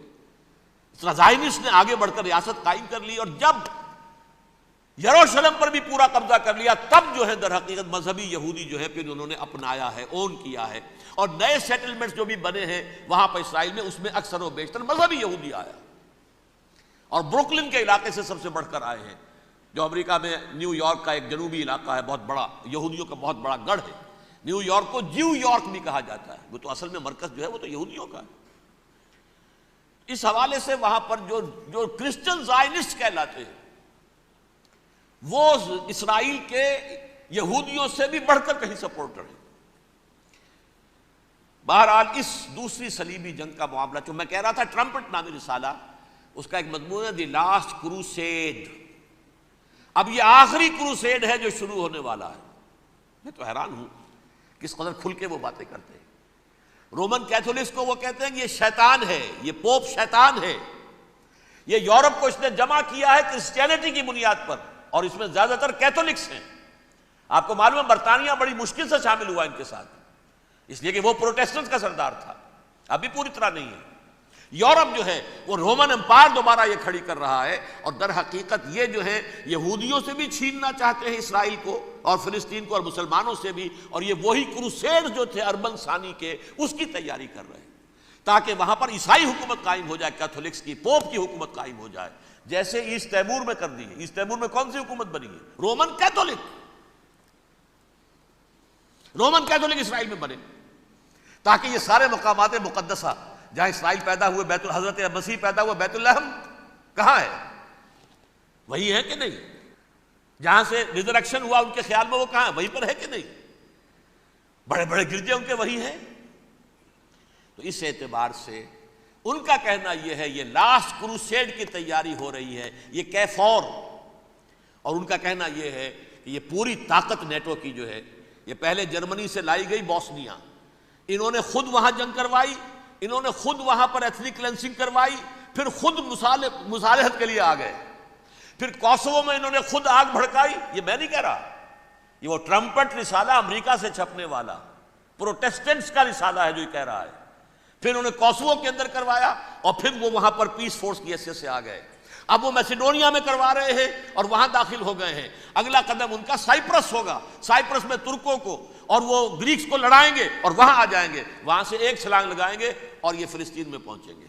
زائنسٹ نے آگے بڑھ کر ریاست قائم کر لی، اور جب یروشلم پر بھی پورا قبضہ کر لیا تب جو ہے در حقیقت مذہبی یہودی جو ہے پھر انہوں نے اپنایا ہے، اون کیا ہے، اور نئے سیٹلمنٹس جو بھی بنے ہیں وہاں پر اسرائیل میں، اس میں اکثر و بیشتر مذہبی یہودی آیا، اور بروکلن کے علاقے سے سب سے بڑھ کر آئے ہیں، جو امریکہ میں نیو یارک کا ایک جنوبی علاقہ ہے، بہت بڑا یہودیوں کا بہت بڑا گڑھ ہے۔ نیو یارک کو جیو یارک بھی کہا جاتا ہے، وہ تو اصل میں مرکز جو ہے وہ تو یہودیوں کا ہے۔ اس حوالے سے وہاں پر جو کرسچن زائنسٹ کہلاتے ہیں وہ اسرائیل کے یہودیوں سے بھی بڑھ کر کہیں سپورٹر ہیں۔ بہرحال اس دوسری صلیبی جنگ کا معاملہ، جو میں کہہ رہا تھا ٹرمپٹ نامی رسالہ، اس کا ایک مضمون ہے دی لاسٹ کروسیڈ۔ اب یہ آخری کروسیڈ ہے جو شروع ہونے والا ہے۔ میں تو حیران ہوں کس قدر کھل کے وہ باتیں کرتے ہیں۔ رومن کیتھولکس کو وہ کہتے ہیں کہ یہ شیطان ہے، یہ پوپ شیطان ہے، یہ یورپ کو اس نے جمع کیا ہے کرسچینٹی کی بنیاد پر، اور اس میں زیادہ تر کیتھولکس ہیں۔ آپ کو معلوم ہے برطانیہ بڑی مشکل سے شامل ہوا ان کے ساتھ، اس لیے کہ وہ پروٹیسٹنٹ کا سردار تھا، ابھی پوری طرح نہیں ہے۔ یورپ جو ہے وہ رومن امپائر دوبارہ یہ کھڑی کر رہا ہے، اور در حقیقت یہ جو ہے یہودیوں سے بھی چھیننا چاہتے ہیں اسرائیل کو اور فلسطین کو، اور مسلمانوں سے بھی، اور یہ وہی کروسیڈ جو تھے اربن ثانی کے، اس کی تیاری کر رہے ہیں تاکہ وہاں پر عیسائی حکومت قائم ہو جائے، کیتھولکس کی، پوپ کی حکومت قائم ہو جائے، جیسے ایسٹ تیمور میں کر دی ہے۔ ایسٹ تیمور میں کون سی حکومت بنی ہے؟ رومن کیتھولک اسرائیل میں بنے، تاکہ یہ سارے مقامات مقدسہ جہاں اسرائیل پیدا ہوئے، بیت حضرت مسیح پیدا ہوا، بیت الحم کہاں ہے؟ وہی ہے کہ نہیں؟ جہاں سے ریزریکشن ہوا ان کے خیال میں وہ کہاں ہے؟ وہیں پر ہے کہ نہیں؟ بڑے بڑے گرجے ان کے وہی ہیں۔ تو اس اعتبار سے ان کا کہنا یہ ہے یہ لاسٹ کروسیڈ کی تیاری ہو رہی ہے، یہ کیفور، اور ان کا کہنا یہ ہے کہ یہ پوری طاقت نیٹو کی جو ہے، یہ پہلے جرمنی سے لائی گئی بوسنیا، انہوں نے خود وہاں جنگ کروائی، انہوں نے خود وہاں پر ایتھنک کلینسنگ کروائی، پھر خود مصالحت کے لیے آ گئے، پھر کوسوو میں انہوں نے خود آگ بھڑکائی۔ یہ میں نہیں کہہ رہا، یہ وہ ٹرمپٹ رسالہ امریکہ سے چھپنے والا پروٹیسٹنٹس کا رسالہ ہے جو یہ کہہ رہا ہے۔ پھر انہوں نے کوسوو کے اندر کروایا، اور پھر وہ وہاں پر پیس فورس کی حیثیت سے آ گئے۔ اب وہ میسیڈونیا میں کروا رہے ہیں اور وہاں داخل ہو گئے ہیں۔ اگلا قدم ان کا سائپرس ہوگا، سائپرس میں ترکوں کو اور وہ گریکس کو لڑائیں گے اور وہاں آ جائیں گے، وہاں سے ایک چھلانگ لگائیں گے اور یہ فلسطین میں پہنچیں گے،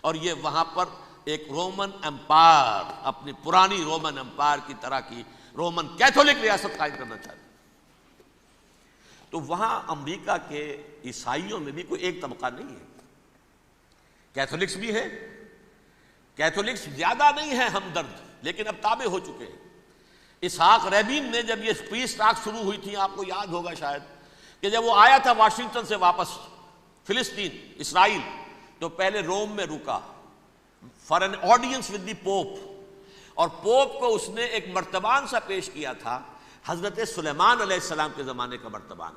اور یہ وہاں پر ایک رومن امپائر، اپنی پرانی رومن امپائر کی طرح کی رومن کیتھولک ریاست قائم کرنا چاہتے ہیں۔ تو وہاں امریکہ کے عیسائیوں میں بھی کوئی ایک طبقہ نہیں ہے، کیتھولکس بھی ہے، کیتھولکس زیادہ نہیں ہے ہمدرد، لیکن اب تابع ہو چکے ہیں۔ اسحاق ریبین نے جب یہ پیس ٹاک شروع ہوئی تھی، آپ کو یاد ہوگا شاید کہ جب وہ آیا تھا واشنگٹن سے واپس فلسطین اسرائیل، تو پہلے روم میں رکا for an audience with the Pope, اور پوپ کو اس نے ایک مرتبان سا پیش کیا تھا، حضرت سلیمان علیہ السلام کے زمانے کا مرتبان،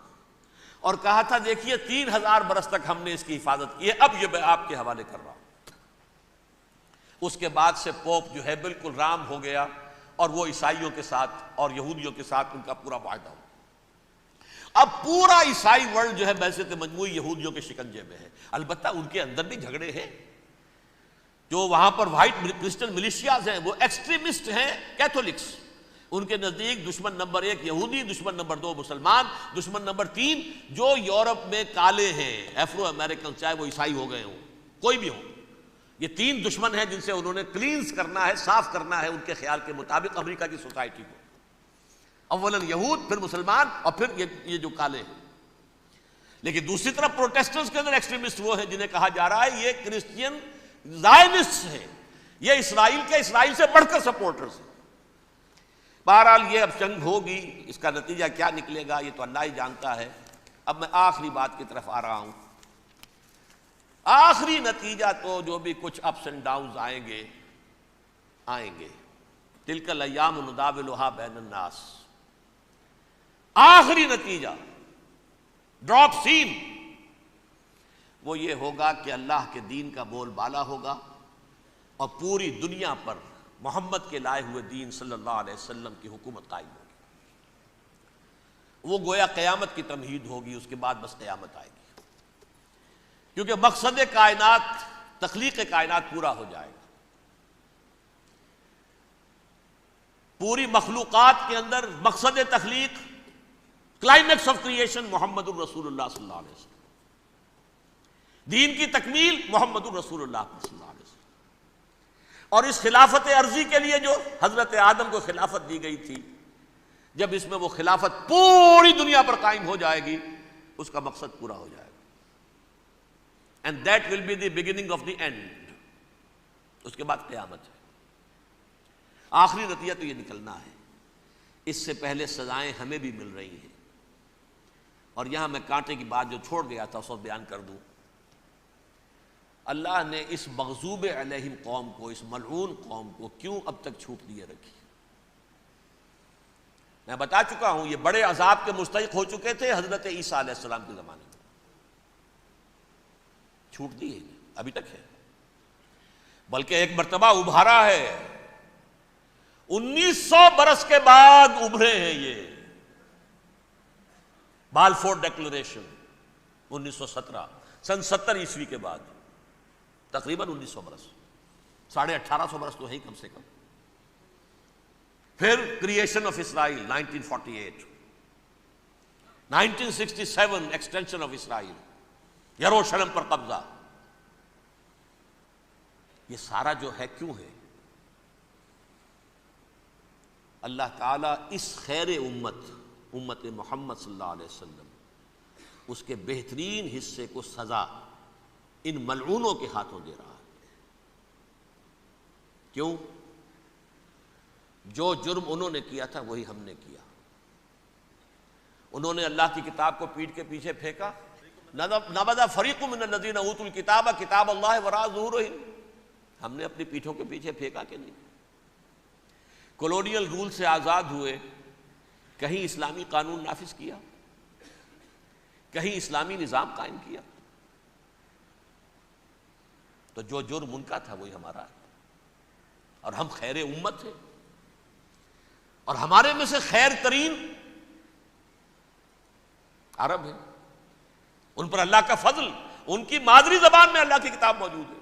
اور کہا تھا دیکھیے 3000 برس تک ہم نے اس کی حفاظت کی ہے، اب یہ میں آپ کے حوالے کر رہا ہوں۔ اس کے بعد سے پوپ جو ہے بالکل رام ہو گیا، اور وہ عیسائیوں کے ساتھ اور یہودیوں کے ساتھ ان کا پورا معاہدہ ہو۔ اب پورا عیسائی ورلڈ جو ہے بحثیت مجموعی یہودیوں کے شکنجے میں ہے۔ البتہ ان کے اندر بھی جھگڑے ہیں، جو وہاں پر وائٹ کرسچن ملیشیاز ہیں وہ ایکسٹریمسٹ ہیں کیتھولکس، ان کے نزدیک دشمن نمبر 1 یہودی، دشمن نمبر 2 مسلمان، دشمن نمبر 3 جو یورپ میں کالے ہیں، ایفرو امریکن، چاہے وہ عیسائی ہو گئے ہوں، کوئی بھی ہو، یہ 3 دشمن ہیں جن سے انہوں نے کلینز کرنا ہے، صاف کرنا ہے ان کے خیال کے مطابق امریکہ کی سوسائٹی کو۔ اولاً یہود، پھر مسلمان، اور پھر یہ جو کالے ہیں. لیکن دوسری طرف پروٹیسٹنٹس کے اندر ایکسٹریمسٹ وہ ہیں جنہیں کہا جا رہا ہے یہ کرسچین زائنسٹ ہیں، یہ اسرائیل کے اسرائیل سے بڑھ کر سپورٹرز ہیں. بہرحال یہ اب جنگ ہوگی، اس کا نتیجہ کیا نکلے گا یہ تو اللہ ہی جانتا ہے. اب میں آخری بات کی طرف آ رہا ہوں. آخری نتیجہ تو جو بھی کچھ اپس اینڈ ڈاؤنز آئیں گے، تلک الایام نداولها بین الناس، آخری نتیجہ ڈراپ سین وہ یہ ہوگا کہ اللہ کے دین کا بول بالا ہوگا اور پوری دنیا پر محمد کے لائے ہوئے دین صلی اللہ علیہ وسلم کی حکومت قائم ہوگی. وہ گویا قیامت کی تمہید ہوگی، اس کے بعد بس قیامت آئے گی، کیونکہ مقصد کائنات، تخلیق کائنات پورا ہو جائے گا. پوری مخلوقات کے اندر مقصد تخلیق، کلائمیکس آف کریشن محمد الرسول اللہ صلی اللہ علیہ وسلم. دین کی تکمیل محمد الرسول اللہ صلی اللہ علیہ وسلم. اور اس خلافت عرضی کے لیے جو حضرت آدم کو خلافت دی گئی تھی، جب اس میں وہ خلافت پوری دنیا پر قائم ہو جائے گی، اس کا مقصد پورا ہو جائے گا. And that will be the beginning of the end. اس کے بعد قیامت ہے. آخری نتیجہ تو یہ نکلنا ہے. اس سے پہلے سزائیں ہمیں بھی مل رہی ہیں، اور یہاں میں کانٹے کی بات جو چھوڑ گیا تھا اس وقت بیان کر دوں. اللہ نے اس مغضوب علیہم قوم کو، اس ملعون قوم کو کیوں اب تک چھوٹ دیے رکھی؟ میں بتا چکا ہوں یہ بڑے عذاب کے مستحق ہو چکے تھے حضرت عیسیٰ علیہ السلام کے زمانے میں. چھوٹ دی ہے ابھی تک ہے، بلکہ ایک مرتبہ ابھارا ہے. 1900 برس کے بعد ابھرے ہیں یہ. بالفور ڈیکلریشن 1917، سن 70 عیسوی کے بعد، تقریباً 1900 برس، 1850 برس تو ہے کم سے کم. پھر creation of Israel 1948، 1967 extension of Israel, یروشلم پر قبضہ. یہ سارا جو ہے کیوں ہے؟ اللہ تعالیٰ اس خیر امت محمد صلی اللہ علیہ وسلم، اس کے بہترین حصے کو سزا ان ملعونوں کے ہاتھوں دے رہا ہے. کیوں؟ جو جرم انہوں نے کیا تھا وہی ہم نے کیا. انہوں نے اللہ کی کتاب کو پیٹھ کے پیچھے پھینکا. نبذ فریق من الذین اوتوا الکتاب کتاب اللہ وراء ظہورہم. ہم نے اپنی پیٹھوں کے پیچھے پھینکا کہ نہیں؟ کولونیل رول سے آزاد ہوئے، کہیں اسلامی قانون نافذ کیا، کہیں اسلامی نظام قائم کیا. تو جو جرم ان کا تھا وہی ہمارا ہے. اور ہم خیر امت ہیں، اور ہمارے میں سے خیر ترین عرب ہیں. ان پر اللہ کا فضل، ان کی مادری زبان میں اللہ کی کتاب موجود ہے.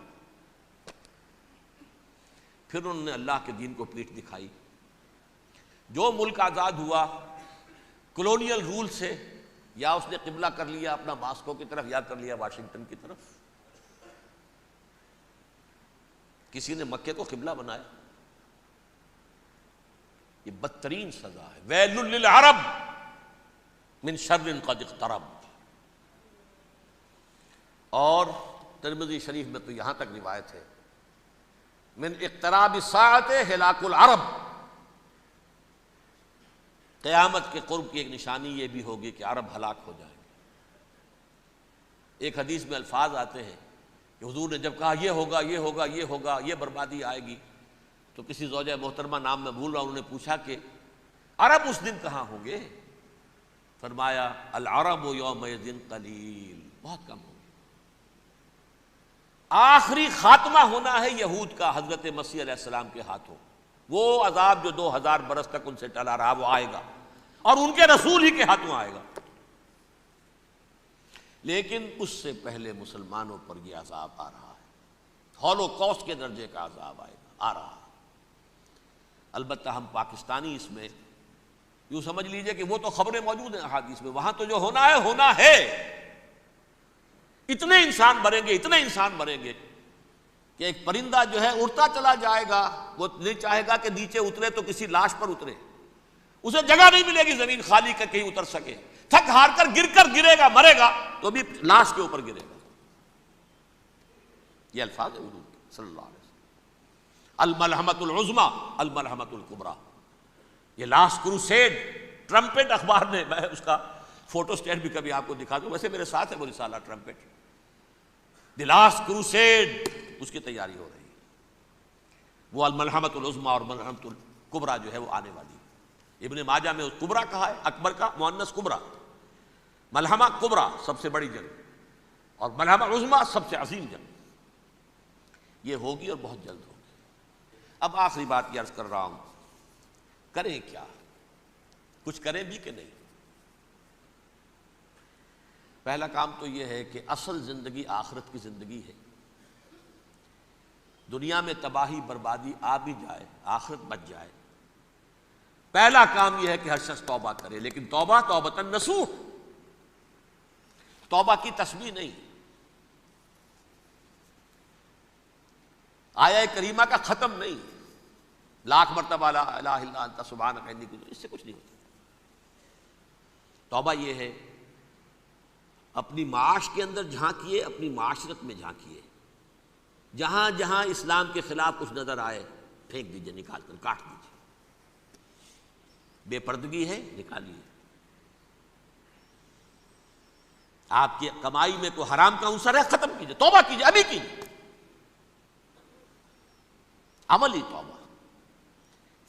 پھر انہوں نے اللہ کے دین کو پیٹھ دکھائی. جو ملک آزاد ہوا کولونیل رول سے، یا اس نے قبلہ کر لیا اپنا ماسکو کی طرف، یا کر لیا واشنگٹن کی طرف. کسی نے مکے کو قبلہ بنایا. یہ بدترین سزا ہے. ویل للعرب من شر قد اقترب. اور ترمذی شریف میں تو یہاں تک روایت ہے، من اقتراب الساعۃ ہلاک العرب. قیامت کے قرب کی ایک نشانی یہ بھی ہوگی کہ عرب ہلاک ہو جائیں گے. ایک حدیث میں الفاظ آتے ہیں کہ حضور نے جب کہا یہ ہوگا یہ ہوگا یہ ہوگا، یہ بربادی آئے گی، تو کسی زوجہ محترمہ نام میں بھول رہا ہوں، انہوں نے پوچھا کہ عرب اس دن کہاں ہوں گے؟ فرمایا العرب یومئذ قلیل، بہت کم ہوں گے. آخری خاتمہ ہونا ہے یہود کا حضرت مسیح علیہ السلام کے ہاتھوں. وہ عذاب جو 2000 برس تک ان سے ٹلا رہا وہ آئے گا، اور ان کے رسول ہی کے ہاتھوں آئے گا. لیکن اس سے پہلے مسلمانوں پر یہ عذاب آ رہا ہے، ہولوکاسٹ کے درجے کا عذاب آ رہا ہے. البتہ ہم پاکستانی اس میں یوں سمجھ لیجئے کہ وہ تو خبریں موجود ہیں احادیث میں، وہاں تو جو ہونا ہے. اتنے انسان مریں گے کہ ایک پرندہ جو ہے اڑتا چلا جائے گا، وہ نہیں چاہے گا کہ نیچے اترے تو کسی لاش پر اترے. اسے جگہ نہیں ملے گی زمین خالی کر کہیں اتر سکے، تھک ہار کر گرے گا، مرے گا تو بھی لاش کے اوپر گرے گا۔ یہ الفاظ ہے حضور صلی اللہ علیہ وسلم، الملحمۃ العظمیٰ الملحمۃ الکبریٰ۔ یہ لاسٹ کروسیڈ، ٹرمپٹ اخبار نے، میں اس کا فوٹو اسٹیٹ بھی کبھی آپ کو دکھا دوں، ویسے میرے ساتھ ہے وہ رسالہ ٹرمپٹ، دی لاسٹ کروسیڈ، اس کی تیاری ہو رہی ہے۔ وہ الملحمۃ العظمیٰ اور ملحمۃ الکبریٰ جو ہے وہ آنے والی ہے۔ ابن ماجہ میں اس کبریٰ کہا ہے، اکبر کا مؤنث کبریٰ، ملحمہ کبریٰ سب سے بڑی جنگ، اور ملحمہ عظمیٰ سب سے عظیم جنگ، یہ ہوگی اور بہت جلد ہوگی۔ اب آخری بات یہ عرض کر رہا ہوں، کریں کیا؟ کچھ کریں بھی کہ نہیں؟ پہلا کام تو یہ ہے کہ اصل زندگی آخرت کی زندگی ہے۔ دنیا میں تباہی بربادی آ بھی جائے، آخرت بچ جائے، پہلا کام یہ ہے کہ ہر شخص توبہ کرے، لیکن توبہ توبۃ نصوح، توبہ کی تسبیح نہیں، آیہ کریمہ کا ختم نہیں، لاکھ مرتبہ لا الہ الا انت سبحانک انی کنت، اس سے کچھ نہیں ہوتا۔ توبہ یہ ہے اپنی معاش کے اندر جھانکیے، اپنی معاشرت میں جھانکیے، جہاں جہاں اسلام کے خلاف کچھ نظر آئے پھینک دیجئے، نکال کر کاٹ دیجئے، بے پردگی ہے نکالیے، آپ کی کمائی میں کوئی حرام کا عنصر ہے ختم کیجئے، توبہ کیجئے، ابھی کیجئے، عملی توبہ۔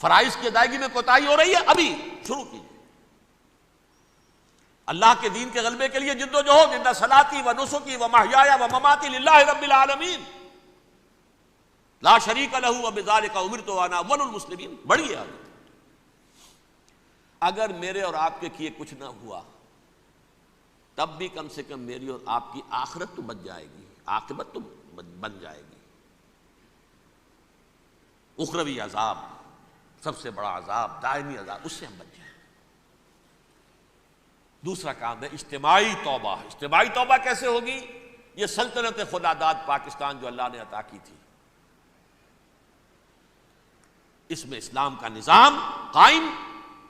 فرائض کی ادائیگی میں کوتاہی ہو رہی ہے، ابھی شروع کیجئے۔ اللہ کے دین کے غلبے کے لیے جد و جہد، ان صلاتی و نسکی و محیایا و مماتی للہ رب العالمین لا شریک لہ وبذالک امرت وانا اول المسلمین، بڑی ہے۔ اگر میرے اور آپ کے کیے کچھ نہ ہوا تب بھی کم سے کم میری اور آپ کی آخرت تو بچ جائے گی، عاقبت تو بن جائے گی۔ اخروی عذاب، سب سے بڑا عذاب، دائمی عذاب، اس سے ہم بچ جائیں۔ دوسرا کام ہے اجتماعی توبہ۔ اجتماعی توبہ کیسے ہوگی؟ یہ سلطنت خداداد پاکستان جو اللہ نے عطا کی تھی، اس میں اسلام کا نظام قائم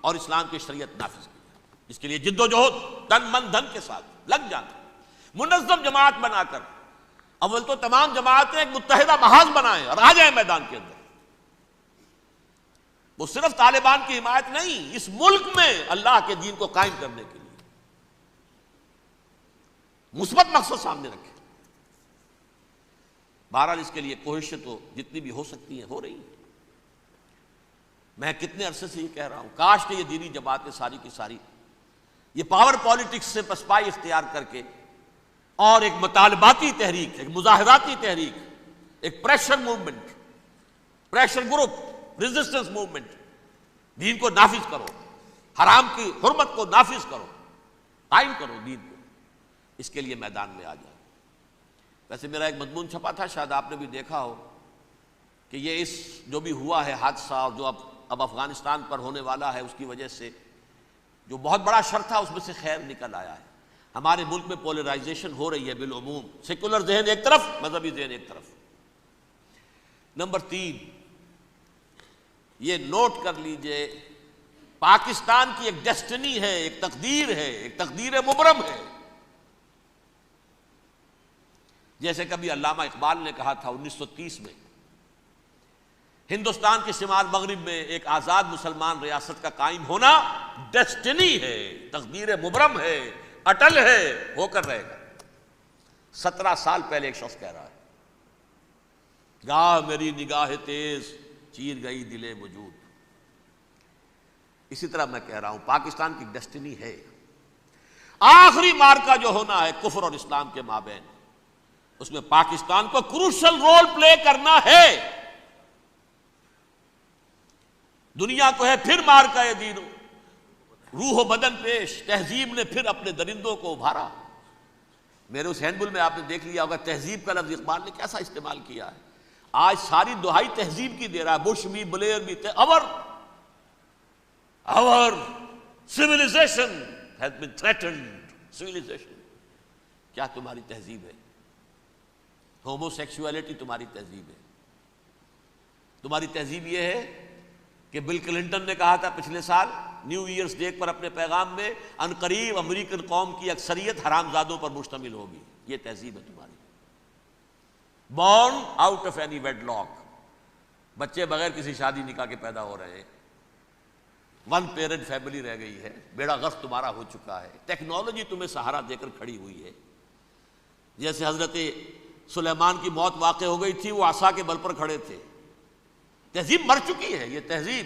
اور اسلام کی شریعت نافذ کی جائے، اس کے لیے جد و جہد تن من دھن کے ساتھ لگ جانا، منظم جماعت بنا کر، اول تو تمام جماعتیں ایک متحدہ محاذ بنائیں اور آ جائیں میدان کے اندر۔ وہ صرف طالبان کی حمایت نہیں، اس ملک میں اللہ کے دین کو قائم کرنے کے لیے مثبت مقصد سامنے رکھے۔ بہرحال اس کے لیے کوششیں تو جتنی بھی ہو سکتی ہیں ہو رہی ہیں۔ میں کتنے عرصے سے یہ کہہ رہا ہوں، کاش کہ یہ دینی جماعتیں ساری کی ساری یہ پاور پالیٹکس سے پسپائی اختیار کر کے اور ایک مطالباتی تحریک، ایک مظاہراتی تحریک، ایک pressure movement, pressure group, resistance movement, دین کو نافذ کرو، حرام کی حرمت کو نافذ کرو، قائم کرو دین کو، اس کے لیے میدان میں آ جائے۔ ویسے میرا ایک مضمون چھپا تھا، شاید آپ نے بھی دیکھا ہو، کہ یہ اس جو بھی ہوا ہے حادثہ اور جو اب افغانستان پر ہونے والا ہے، اس کی وجہ سے جو بہت بڑا شر تھا اس میں سے خیر نکل آیا ہے۔ ہمارے ملک میں پولرائزیشن ہو رہی ہے بالعموم، سیکولر ذہن ایک طرف، مذہبی ذہن ایک طرف۔ نمبر 3، یہ نوٹ کر لیجئے، پاکستان کی ایک ڈیسٹنی ہے، ایک تقدیر ہے، ایک تقدیر مبرم ہے۔ جیسے کبھی علامہ اقبال نے کہا تھا 1930 میں، ہندوستان کے شمال مغرب میں ایک آزاد مسلمان ریاست کا قائم ہونا ڈیسٹنی ہے، تقدیر مبرم ہے، اٹل ہے، ہو کر رہے گا۔ 17 سال پہلے ایک شخص کہہ رہا ہے، گاہ میری نگاہ تیز چیر گئی دل وجود۔ اسی طرح میں کہہ رہا ہوں پاکستان کی ڈیسٹنی ہے، آخری مارکا جو ہونا ہے کفر اور اسلام کے مابین، اس میں پاکستان کو کروشل رول پلے کرنا ہے۔ دنیا کو ہے پھر مارکا دین، روح و بدن پیش، تہذیب نے پھر اپنے درندوں کو ابھارا۔ میرے اس ہینڈ بل میں آپ نے دیکھ لیا ہوگا تہذیب کا لفظ اقبال نے کیسا استعمال کیا ہے۔ آج ساری دہائی تہذیب کی دے رہا ہے، بش بھی، بلیر بھی، our civilization has been threatened. civilization کیا تمہاری تہذیب ہے؟ ہومو سیکسولیٹی تمہاری تہذیب ہے؟ تمہاری تہذیب یہ ہے کہ بل کلنٹن نے کہا تھا پچھلے سال نیو ایئرز ڈے پر اپنے پیغام میں عنقریب امریکن قوم کی اکثریت حرام زادوں پر مشتمل ہوگی. یہ تہذیب ہے تمہاری. Born out of any wedlock, بچے بغیر کسی شادی نکاح کے پیدا ہو رہے ہیں. ون پیرنٹ فیملی رہ گئی ہے. بیڑا غرق تمہارا ہو چکا ہے. ٹیکنالوجی تمہیں سہارا دے کر کھڑی ہوئی ہے. جیسے حضرت سلیمان کی موت واقع ہو گئی تھی، وہ عصا کے بل پر کھڑے تھے. تہذیب مر چکی ہے. یہ تہذیب،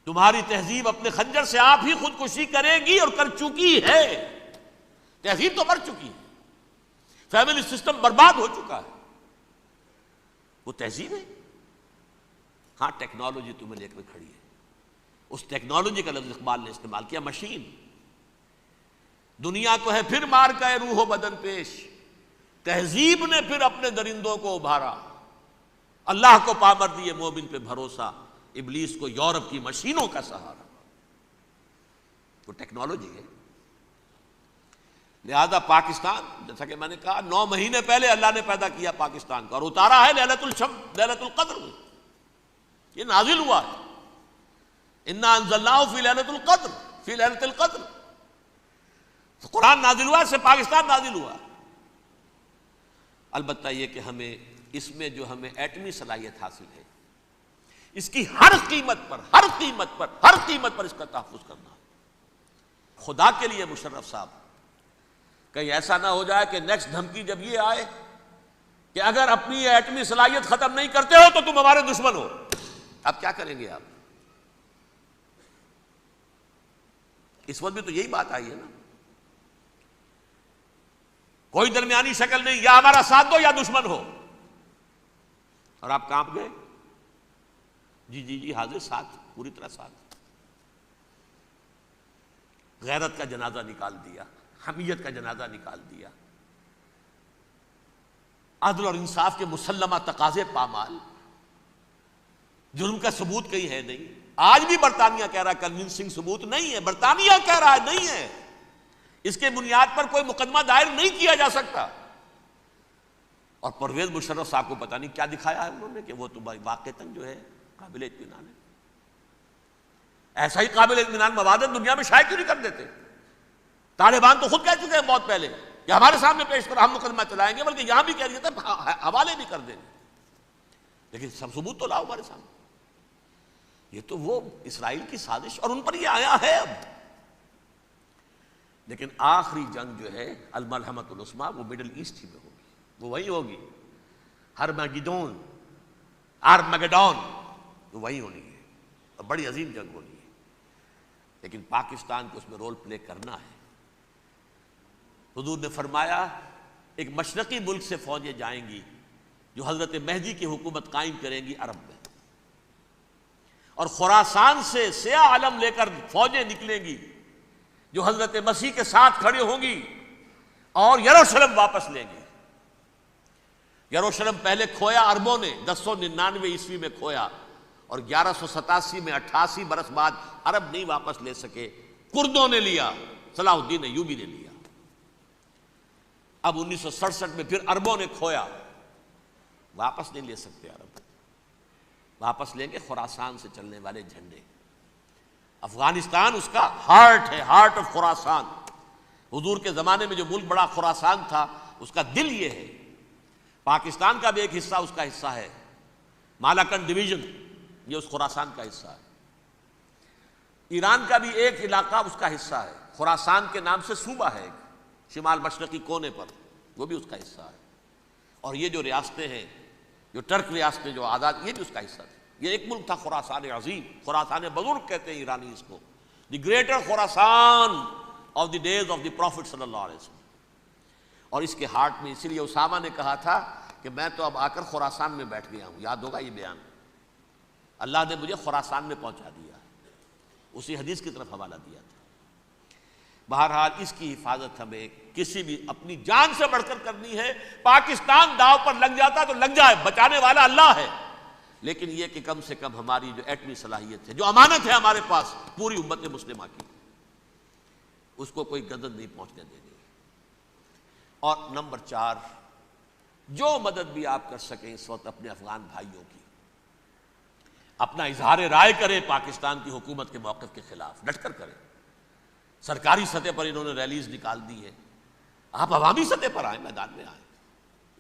تمہاری تہذیب اپنے خنجر سے آپ ہی خودکشی کرے گی اور کر چکی ہے. تہذیب تو مر چکی ہے. فیملی سسٹم برباد ہو چکا ہے. وہ تہذیب ہے. ہاں ٹیکنالوجی تمہیں لے کر کھڑی ہے. اس ٹیکنالوجی کا لفظ اقبال نے استعمال کیا، مشین. دنیا کو ہے پھر مار کا روح و بدن پیش، تہذیب نے پھر اپنے درندوں کو ابھارا. اللہ کو پامر دیے مومن پہ بھروسہ، ابلیس کو یورپ کی مشینوں کا سہارا. وہ ٹیکنالوجی ہے. لہذا پاکستان، جیسا کہ میں نے کہا 9 مہینے پہلے اللہ نے پیدا کیا پاکستان کا، اور اتارا ہے لیلۃ القدر میں. یہ نازل ہوا ہے. انا انزلناہ فی لیلۃ القدر، فی لیلۃ القدر. تو قرآن نازل ہوا، اس سے پاکستان نازل ہوا. البتہ یہ کہ ہمیں اس میں جو ہمیں ایٹمی صلاحیت حاصل ہے، اس کی ہر قیمت پر اس کا تحفظ کرنا ہے. خدا کے لیے مشرف صاحب، کہیں ایسا نہ ہو جائے کہ نیکسٹ دھمکی جب یہ آئے کہ اگر اپنی ایٹمی صلاحیت ختم نہیں کرتے ہو تو تم ہمارے دشمن ہو. اب کیا کریں گے آپ؟ اس وقت بھی تو یہی بات آئی ہے نا. کوئی درمیانی شکل نہیں، یا ہمارا ساتھ دو یا دشمن ہو. اور آپ کانپ گئے. جی حاضر، ساتھ، پوری طرح ساتھ. غیرت کا جنازہ نکال دیا، حمیت کا جنازہ نکال دیا، عدل اور انصاف کے مسلمہ تقاضے پامال. جرم کا ثبوت کہیں ہے نہیں. آج بھی برطانیہ کہہ رہا ہے کنونسنگ ثبوت نہیں ہے. برطانیہ کہہ رہا ہے نہیں ہے. اس کے بنیاد پر کوئی مقدمہ دائر نہیں کیا جا سکتا. اور پرویز مشرف صاحب کو پتہ نہیں کیا دکھایا ہے انہوں نے کہ وہ تو واقعتاً جو ہے قابل اطمینان ہے. ایسا ہی قابل اطمینان مواد دنیا میں شائع کیوں نہیں کر دیتے؟ طالبان تو خود کہہ چکے ہیں بہت پہلے کہ ہمارے سامنے پیش کرو، ہم مقدمہ چلائیں گے، بلکہ یہاں بھی کہہ دیتے ہیں حوالے بھی کر دیں گے. لیکن سب ثبوت تو لاؤ ہمارے سامنے. یہ تو وہ اسرائیل کی سازش، اور ان پر یہ آیا ہے اب. لیکن آخری جنگ جو ہے الملحمۃ العظمیٰ، وہ مڈل ایسٹ ہی میں ہوگی. وہ وہی ہوگی. آرمگڈون وہ وہی ہونی ہے، اور بڑی عظیم جنگ ہونی ہے. لیکن پاکستان کو اس میں رول پلے کرنا ہے. حضور نے فرمایا ایک مشرقی ملک سے فوجیں جائیں گی جو حضرت مہدی کی حکومت قائم کریں گی عرب میں، اور خراسان سے سیاہ علم لے کر فوجیں نکلیں گی جو حضرت مسیح کے ساتھ کھڑے ہوں گی اور یروشلم واپس لیں گے. یروشلم پہلے کھویا عربوں نے، 1099 عیسوی میں کھویا، اور 1187 میں 88 برس بعد عرب نہیں واپس لے سکے، کردوں نے لیا، صلاح الدین ایوبی نے لیا. اب 1967 میں پھر عربوں نے کھویا، واپس نہیں لے سکتے عرب. واپس لیں گے خراسان سے چلنے والے جھنڈے. افغانستان اس کا ہارٹ ہے، ہارٹ آف خراسان. حضور کے زمانے میں جو ملک بڑا خراسان تھا، اس کا دل یہ ہے. پاکستان کا بھی ایک حصہ اس کا حصہ ہے، مالاکنڈ ڈویژن، یہ اس خراسان کا حصہ ہے. ایران کا بھی ایک علاقہ اس کا حصہ ہے، خراسان کے نام سے صوبہ ہے ایک شمال مشرقی کونے پر، وہ بھی اس کا حصہ ہے. اور یہ جو ریاستیں ہیں، جو ٹرک ریاستیں جو آزاد، یہ بھی اس کا حصہ تھا. یہ ایک ملک تھا خراسان عظیم، خراسان بزرگ کہتے ہیں ایرانی اس کو، the greater Khorasan of the days of the prophet صلی اللہ علیہ وسلم. اور اس کے ہارٹ میں، اسی لیے اسامہ نے کہا تھا کہ میں تو اب آ کر خراسان میں بیٹھ گیا ہوں. یاد ہوگا یہ بیان، اللہ نے مجھے خراسان میں پہنچا دیا. اسی حدیث کی طرف حوالہ دیا تھا. بہرحال اس کی حفاظت ہمیں کسی بھی اپنی جان سے بڑھ کر کرنی ہے. پاکستان داؤ پر لگ جاتا تو لگ جائے، بچانے والا اللہ ہے. لیکن یہ کہ کم سے کم ہماری جو ایٹمی صلاحیت ہے، جو امانت ہے ہمارے پاس پوری امت مسلمہ کی، اس کو کوئی گدن نہیں پہنچنے دینی. اور نمبر 4، جو مدد بھی آپ کر سکیں اس وقت اپنے افغان بھائیوں کی. اپنا اظہار رائے کرے پاکستان کی حکومت کے موقف کے خلاف، ڈٹ کر کرے۔ سرکاری سطح پر انہوں نے ریلیز نکال دی ہے، آپ عوامی سطح پر آئیں، میدان میں آئیں،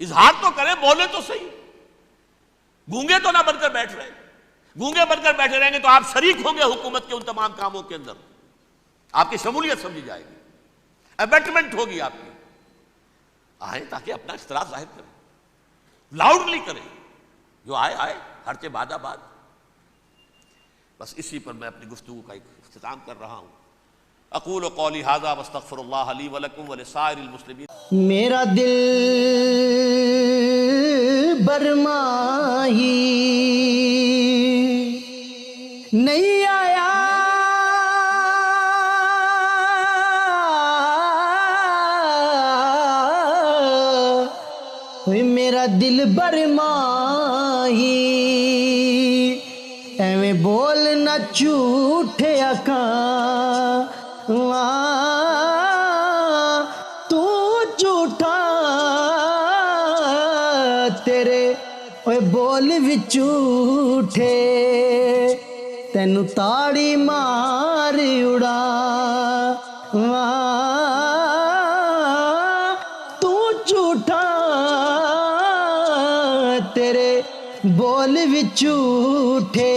اظہار تو کریں، بولے تو صحیح، گونگے تو نہ بن کر بیٹھ رہے۔ گونگے بن کر بیٹھے رہیں گے تو آپ شریک ہوں گے حکومت کے ان تمام کاموں کے اندر، آپ کی شمولیت سمجھی جائے گی، ابیٹمنٹ ہوگی آپ کی۔ آئیں تاکہ اپنا اختلاف ظاہر کریں، لاؤڈلی کریں، جو آئے آئے، ہرچہ باد آباد۔ بس اسی پر میں اپنی گفتگو کا ایک اختتام کر رہا ہوں۔ اقول قولی ھذا واستغفر اللہ لی ولکم ولسائر المسلمین۔ میرا دل برماہی نہیں آیا، میرا دل برماہی ایویں بولنا جھوٹے آکاں، تو جھوٹا تیرے اوے بول بھی جھوٹے، تینوں تاڑی مار اڑا، تو جھوٹا تیرے بول بھی جھوٹے۔